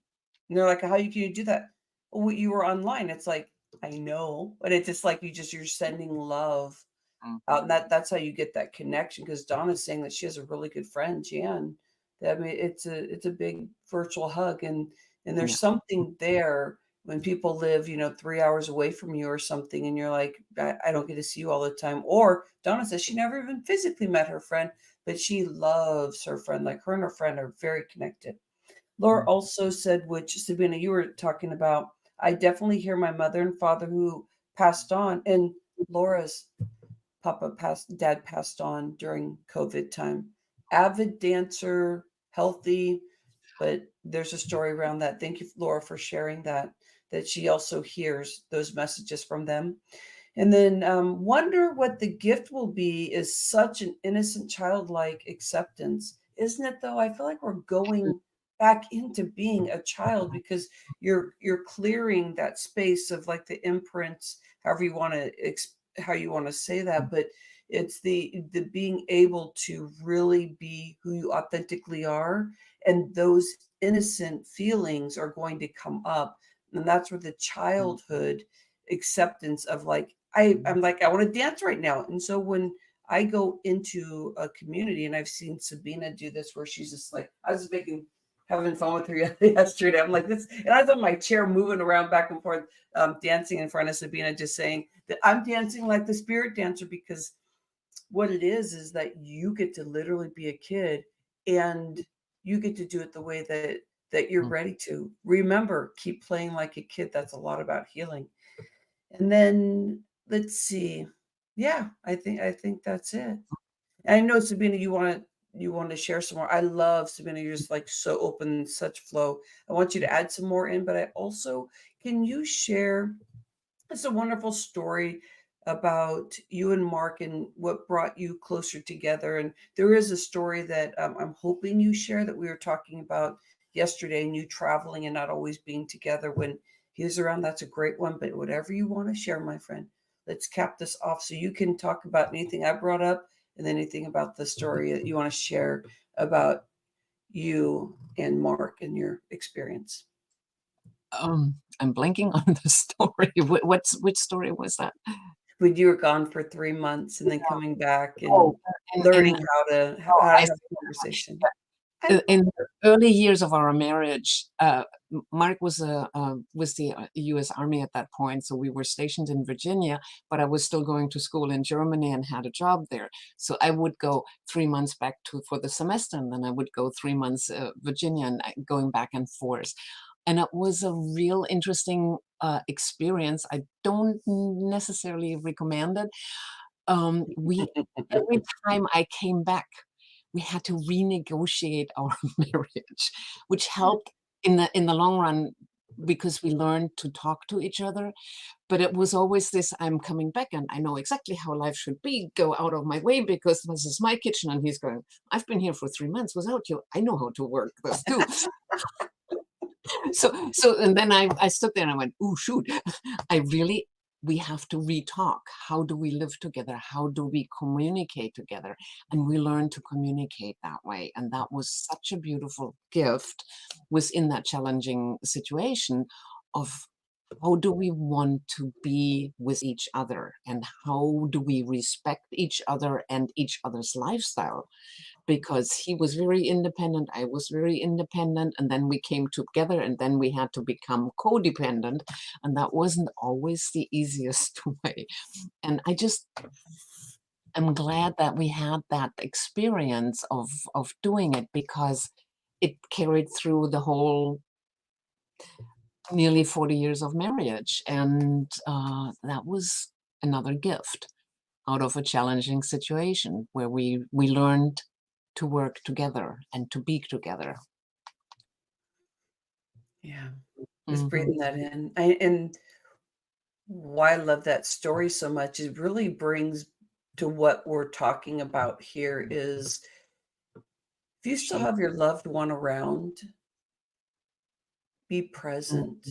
And they're like, how can you do that? Well, you were online. It's like, I know, but it's just like you're sending love out. And that's how you get that connection. Because Donna's saying that she has a really good friend, Jan. I mean, it's a big virtual hug. And there's Yeah. something there when people live, 3 hours away from you or something, and you're like, I don't get to see you all the time. Or Donna says she never even physically met her friend, but she loves her friend. Like her and her friend are very connected. Laura also said, which Sabina, you were talking about, I definitely hear my mother and father who passed on, and Laura's dad passed on during COVID time. Avid dancer, healthy, but there's a story around that. Thank you, Laura, for sharing that she also hears those messages from them. And then wonder what the gift will be is such an innocent, childlike acceptance. Isn't it though? I feel like we're going back into being a child because you're clearing that space of like the imprints, however you want to how you want to say that, but it's the being able to really be who you authentically are, and those innocent feelings are going to come up, and that's where the childhood acceptance of like I'm like I want to dance right now. And so when I go into a community, and I've seen Sabina do this where she's just like, I was having fun with her yesterday. I'm like this, and I was on my chair moving around back and forth, dancing in front of Sabina, just saying that I'm dancing like the spirit dancer, because what it is that you get to literally be a kid, and you get to do it the way that you're ready to. Remember, keep playing like a kid. That's a lot about healing. And then let's see. Yeah, I think that's it. And I know, Sabina, you want to share some more. I love, Sabina, you're just like so open, such flow. I want you to add some more in, but I also, can you share, it's a wonderful story about you and Mark and what brought you closer together. And there is a story that I'm hoping you share that we were talking about yesterday, and you traveling and not always being together when he was around. That's a great one. But whatever you want to share, my friend, let's cap this off so you can talk about anything I brought up and anything about the story that you want to share about you and Mark and your experience. I'm blanking on the story. Which story was that? when you were gone for 3 months and then coming back Oh, and and learning how to oh, how to I have a conversation. I in the early years of our marriage, Mark was was the U.S. Army at that point, so we were stationed in Virginia. But I was still going to school in Germany and had a job there. So I would go 3 months back for the semester, and then I would go 3 months Virginia, and going back and forth. And it was a real interesting experience. I don't necessarily recommend it. We Every time I came back, we had to renegotiate our marriage, which helped in the long run because we learned to talk to each other. But it was always this: I'm coming back and I know exactly how life should be. Go out of my way because this is my kitchen. And he's going, I've been here for 3 months without you. I know how to work this too. So and then I stood there and I went, oh shoot, we have to re-talk. How do we live together? How do we communicate together? And we learned to communicate that way. And that was such a beautiful gift within that challenging situation of how do we want to be with each other, and how do we respect each other and each other's lifestyle? Because he was very independent, I was very independent, and then we came together, and then we had to become codependent, and that wasn't always the easiest way. And I'm glad that we had that experience of doing it, because it carried through the whole nearly 40 years of marriage, and that was another gift out of a challenging situation where we learned to work together and to be together. Yeah, just Mhm. breathing that in. And why I love that story so much, it really brings to what we're talking about here is if you still have your loved one around, be present.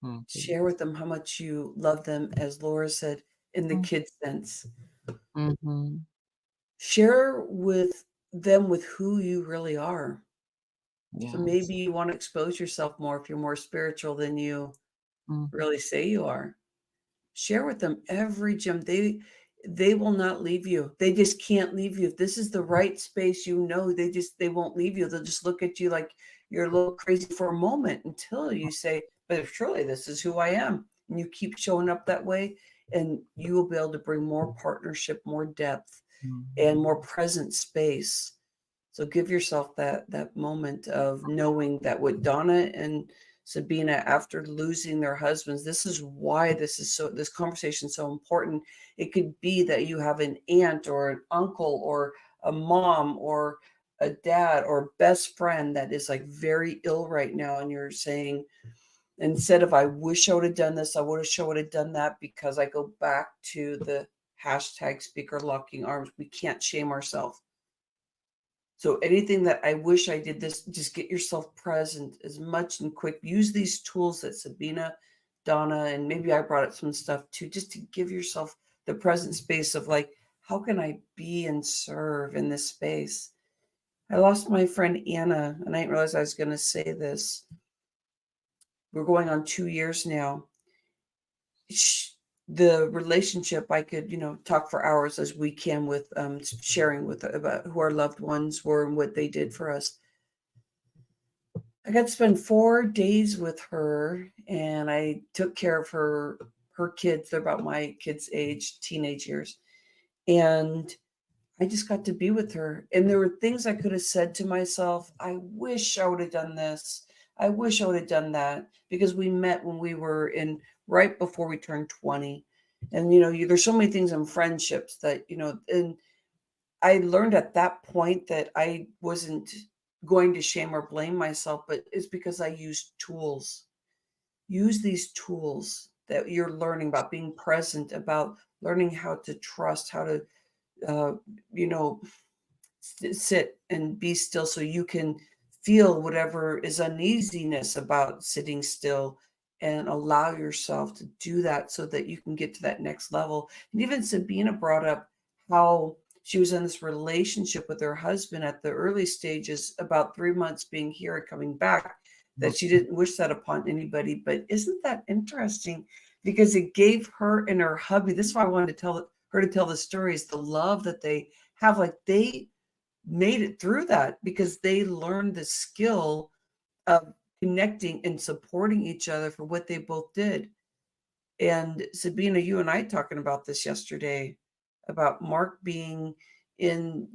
Mhm. Share with them how much you love them, as Laura said, in the Mhm. kid sense. Mhm. Share with them with who you really are. So Yes. maybe you want to expose yourself more if you're more spiritual than you Mhm. really say you are. Share with them every gem. They will not leave you. They just can't leave you. If this is the right space, they won't leave you. They'll just look at you like you're a little crazy for a moment until you say, but if truly this is who I am. And you keep showing up that way, and you will be able to bring more partnership, more depth, and more present space. So give yourself that moment of knowing that with Donna and Sabina, after losing their husbands, this is why this conversation is so important. It could be that you have an aunt or an uncle or a mom or a dad or best friend that is like very ill right now, and you're saying, instead of I wish I would have done this, I wish I would have done that, because I go back to the hashtag speaker locking arms. We can't shame ourselves. So anything that I wish I did this, just get yourself present as much and quick. Use these tools that Sabina, Donna, and maybe I brought up some stuff too, just to give yourself the present space of like, how can I be and serve in this space? I lost my friend Anna, and I didn't realize I was going to say this. We're going on 2 years now. The relationship, I could, talk for hours as we can with sharing with about who our loved ones were and what they did for us. I got to spend 4 days with her, and I took care of her kids. They're about my kids' age, teenage years. And I just got to be with her. And there were things I could have said to myself, I wish I would have done this. I wish I would have done that, because we met when we were in right before we turned 20. And there's so many things in friendships that, and I learned at that point that I wasn't going to shame or blame myself, but it's because I used tools. Use these tools that you're learning about being present, about learning how to trust, how to, uh, you know, sit and be still so you can feel whatever is uneasiness about sitting still, and allow yourself to do that so that you can get to that next level. And even Sabina brought up how she was in this relationship with her husband at the early stages, about 3 months being here and coming back, that she didn't wish that upon anybody. But isn't that interesting because it gave her and her hubby, this is why I wanted to tell her to tell the stories, the love that they have. Like, they made it through that because they learned the skill of connecting and supporting each other for what they both did. And Sabina, you and I talking about this yesterday, about Mark being in,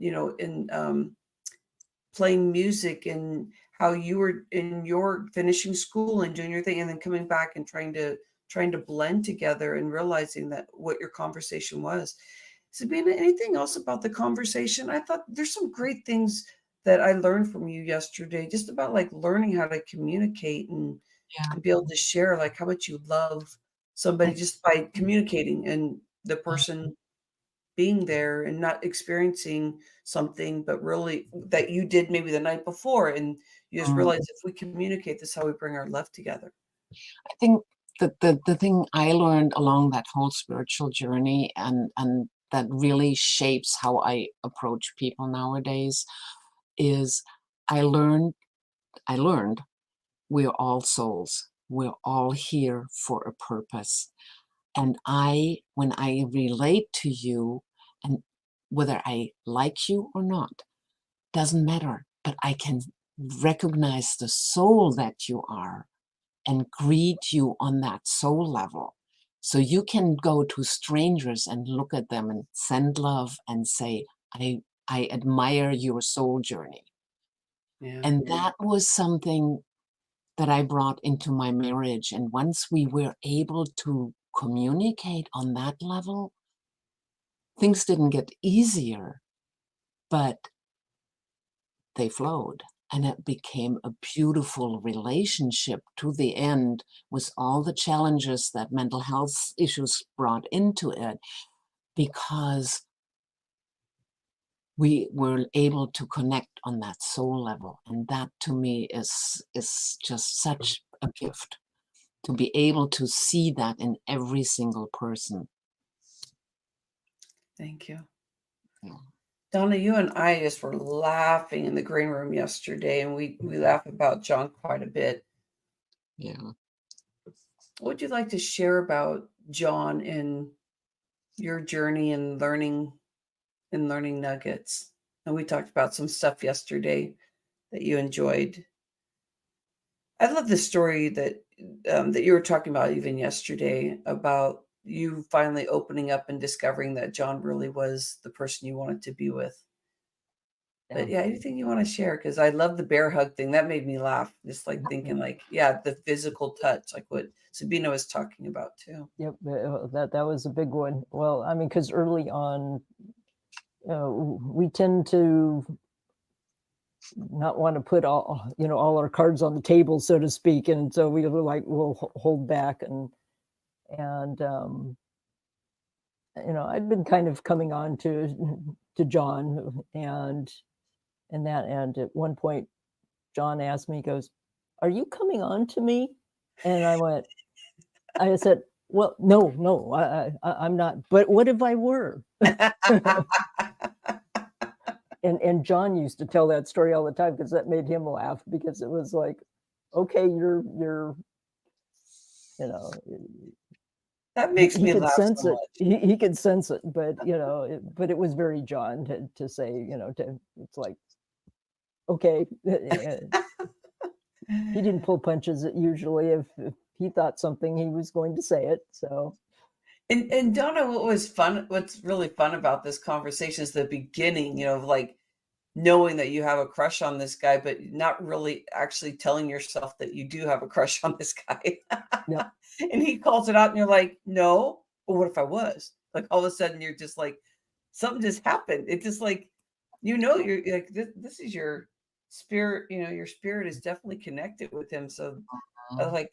playing music, and how you were in your finishing school and doing your thing, and then coming back and trying to blend together and realizing that what your conversation was. Sabina, anything else about the conversation? I thought there's some great things that I learned from you yesterday, just about like learning how to communicate Yeah. and be able to share like how much you love somebody just by communicating, and the person being there and not experiencing something, but really that you did maybe the night before. And you just Mm. realize if we communicate, this is how we bring our love together. I think that the thing I learned along that whole spiritual journey, and that really shapes how I approach people nowadays, is I learned we're all souls. We're all here for a purpose. And when I relate to you, and whether I like you or not, doesn't matter, but I can recognize the soul that you are and greet you on that soul level. So you can go to strangers and look at them and send love and say, I admire your soul journey. Yeah. And that was something that I brought into my marriage. And once we were able to communicate on that level, things didn't get easier, but they flowed. And it became a beautiful relationship to the end, with all the challenges that mental health issues brought into it, because we were able to connect on that soul level. And that to me is just such a gift, to be able to see that in every single person. Thank you. Yeah. Donna, you and I just were laughing in the green room yesterday, and we laugh about John quite a bit. Yeah. What would you like to share about John and your journey and learning nuggets? And we talked about some stuff yesterday that you enjoyed. I love the story that you were talking about even yesterday, about you finally opening up and discovering that John really was the person you wanted to be with. But yeah, anything you want to share? Because I love the bear hug thing. That made me laugh. Just like thinking, like, yeah, the physical touch, like what Sabina was talking about too. Yep, that was a big one. Well, I mean, because early on, we tend to not want to put all our cards on the table, so to speak, and so we'll hold back, and I'd been kind of coming on to John, and at one point John asked me, he goes, "Are you coming on to me?" And I said, "Well, no, I'm not. But what if I were?" And John used to tell that story all the time because that made him laugh, because it was like, okay, you're That makes he me could laugh sense so it. much. He could sense it, but but it was very John to say, it's like, okay. He didn't pull punches usually. If he thought something, he was going to say it. So And Donna, what's really fun about this conversation is the beginning, of like knowing that you have a crush on this guy, but not really actually telling yourself that you do have a crush on this guy. yeah, And he calls it out and you're like, no, but what if I was? Like, all of a sudden you're just like, something just happened. It's just like, you're like, this is your spirit, your spirit is definitely connected with him. So I was like,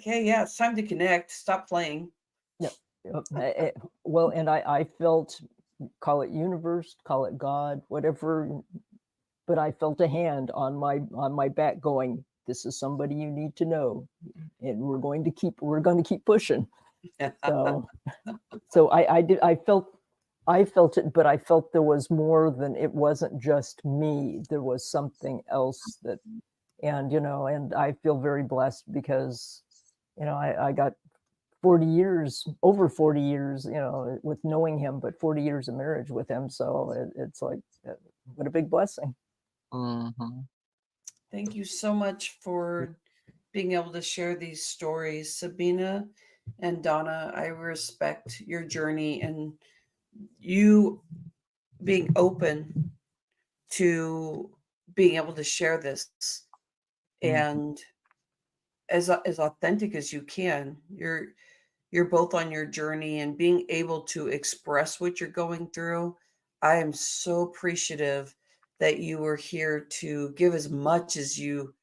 hey, yeah, it's time to connect. Stop playing. yeah. Well, and I felt, call it universe, call it God, whatever, but I felt a hand on my back going, this is somebody you need to know, and we're going to keep pushing. So I felt it, but I felt there was more than, it wasn't just me. There was something else and I feel very blessed because I got 40 years, over 40 years, with knowing him, but 40 years of marriage with him. So it's like, what a big blessing. Mm-hmm. Thank you so much for being able to share these stories. Sabina and Donna, I respect your journey and you being open to being able to share this and as authentic as you can. You're both on your journey and being able to express what you're going through. I am so appreciative that you were here to give as much as you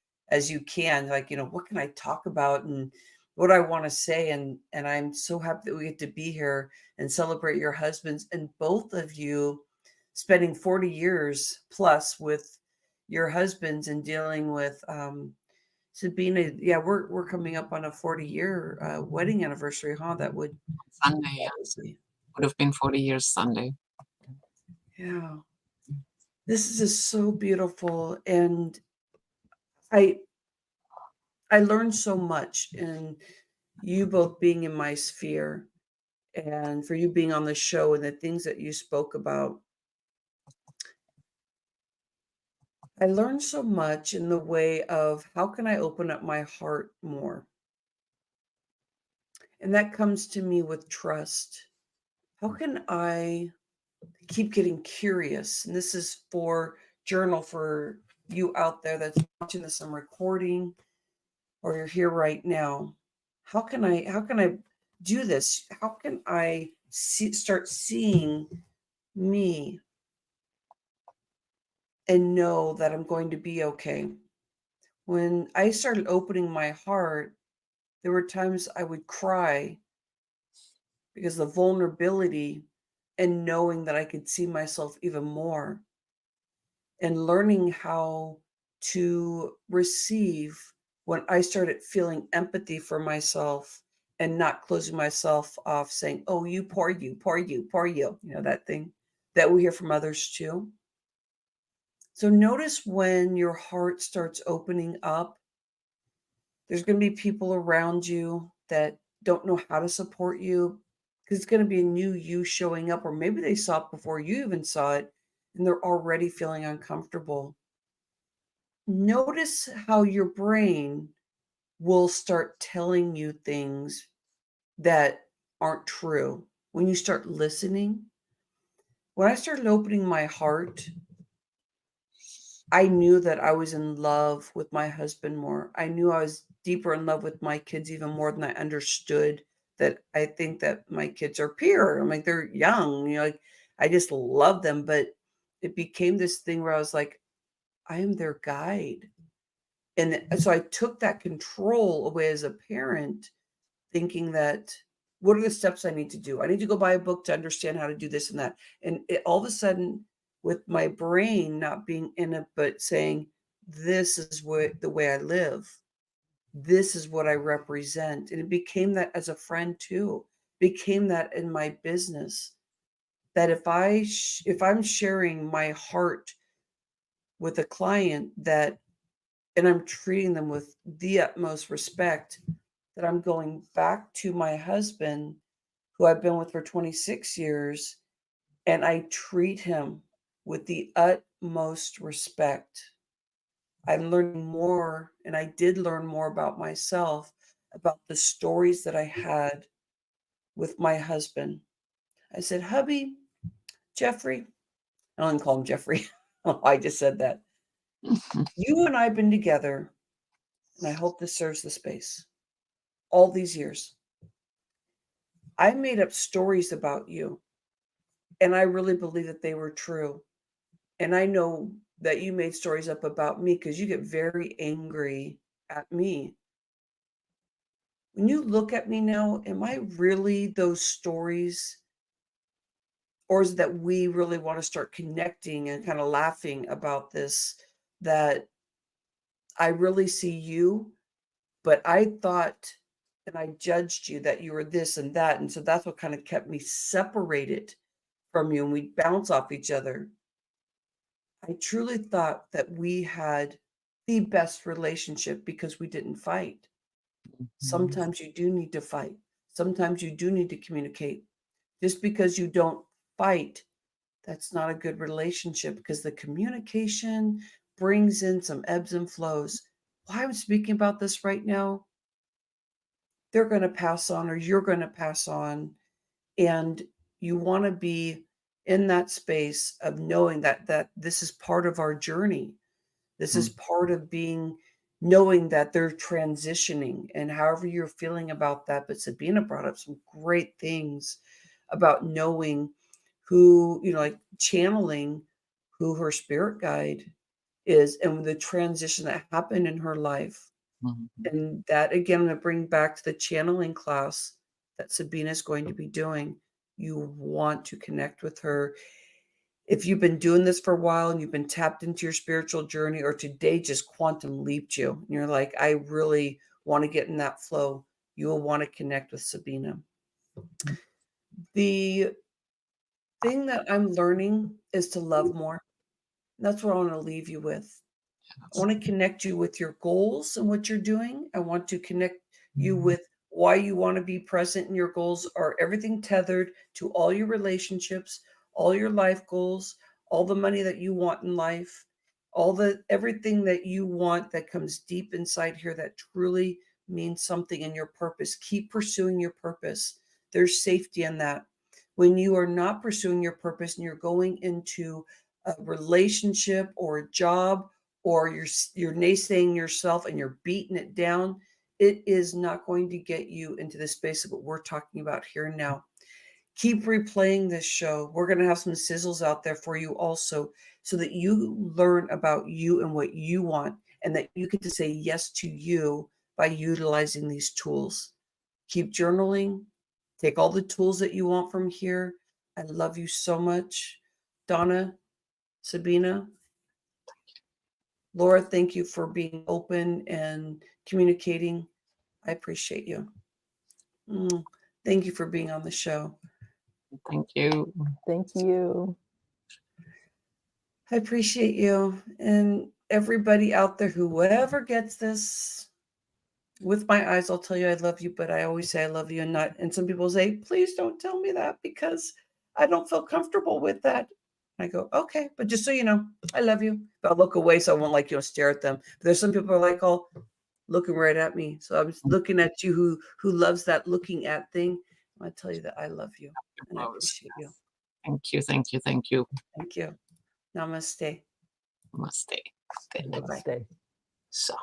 can. Like, what can I talk about and what I want to say? And I'm so happy that we get to be here and celebrate your husbands and both of you spending 40 years plus with your husbands and dealing with Sabina, yeah, we're coming up on a 40-year wedding anniversary, huh? That would Sunday, yeah. be, Would have been 40 years Sunday. yeah. This is just so beautiful, and I learned so much in you both being in my sphere, and for you being on the show and the things that you spoke about. I learned so much in the way of how can I open up my heart more, and that comes to me with trust. How can I keep getting curious? And this is for journal for you out there that's watching this on recording or you're here right now. How can I do this? How can I start seeing me and know that I'm going to be okay? When I started opening my heart, there were times I would cry because the vulnerability and knowing that I could see myself even more and learning how to receive when I started feeling empathy for myself and not closing myself off saying, oh, you, poor you, poor you, poor you, that thing that we hear from others too. So notice when your heart starts opening up, there's going to be people around you that don't know how to support you because it's going to be a new you showing up, or maybe they saw it before you even saw it and they're already feeling uncomfortable. Notice how your brain will start telling you things that aren't true when you start listening. When I started opening my heart, I knew that I was in love with my husband more. I knew I was deeper in love with my kids even more than I understood that I think that my kids are pure. I'm like, they're young, like I just love them. But it became this thing where I was like, I am their guide. And so I took that control away as a parent, thinking that what are the steps I need to do? I need to go buy a book to understand how to do this and that. And all of a sudden, with my brain not being in it, but saying, this is what the way I live. This is what I represent. And it became that as a friend too. Became that in my business. That if I'm sharing my heart with a client and I'm treating them with the utmost respect, that I'm going back to my husband, who I've been with for 26 years, and I treat him with the utmost respect. I'm learning more, and I did learn more about myself, about the stories that I had with my husband. I said, hubby, Jeffrey, I don't call him Jeffrey. Oh, I just said that. You and I have been together, and I hope this serves the space. All these years, I made up stories about you, and I really believe that they were true. And I know that you made stories up about me because you get very angry at me. When you look at me now, am I really those stories? Or is it that we really want to start connecting and kind of laughing about this? That I really see you, but I thought and I judged you that you were this and that. And so that's what kind of kept me separated from you, and we'd bounce off each other. I truly thought that we had the best relationship because we didn't fight. Sometimes you do need to fight. Sometimes you do need to communicate. Just because you don't fight, that's not a good relationship, because the communication brings in some ebbs and flows. Why I'm speaking about this right now, they're going to pass on, or you're going to pass on, and you want to be in that space of knowing that this is part of our journey. This is part of knowing that they're transitioning, and however you're feeling about that. But Sabina brought up some great things about knowing who, like channeling who her spirit guide is, and the transition that happened in her life. And that, again, I'm going to bring back to the channeling class that Sabina is going to be doing. You want to connect with her. If you've been doing this for a while and you've been tapped into your spiritual journey, or today just quantum leaped you, and you're like, I really want to get in that flow, you will want to connect with Sabina. The thing that I'm learning is to love more. That's what I want to leave you with. I want to connect you with your goals and what you're doing. I want to connect you with why you want to be present, and your goals are everything tethered to all your relationships, all your life goals, all the money that you want in life, everything that you want that comes deep inside here that truly means something in your purpose. Keep pursuing your purpose. There's safety in that. When you are not pursuing your purpose and you're going into a relationship or a job, or you're naysaying yourself and you're beating it down, it is not going to get you into the space of what we're talking about here and now. Keep replaying this show. We're going to have some sizzles out there for you also, so that you learn about you and what you want, and that you get to say yes to you by utilizing these tools. Keep journaling. Take all the tools that you want from here. I love you so much. Donna, Sabina, Laura, thank you for being open and communicating. I appreciate you. Thank you for being on the show. Thank you. Thank you. I appreciate you. And everybody out there, whoever gets this, with my eyes, I'll tell you I love you, but I always say I love you, and some people say, please don't tell me that, because I don't feel comfortable with that. I go, okay, but just so you know, I love you. But I'll look away so I won't stare at them. But there's some people who are like, oh, looking right at me. So I'm looking at you who loves that looking at thing. I tell you that I love you and I appreciate you. Thank you, thank you, thank you. Thank you. Namaste. Namaste. Namaste. So.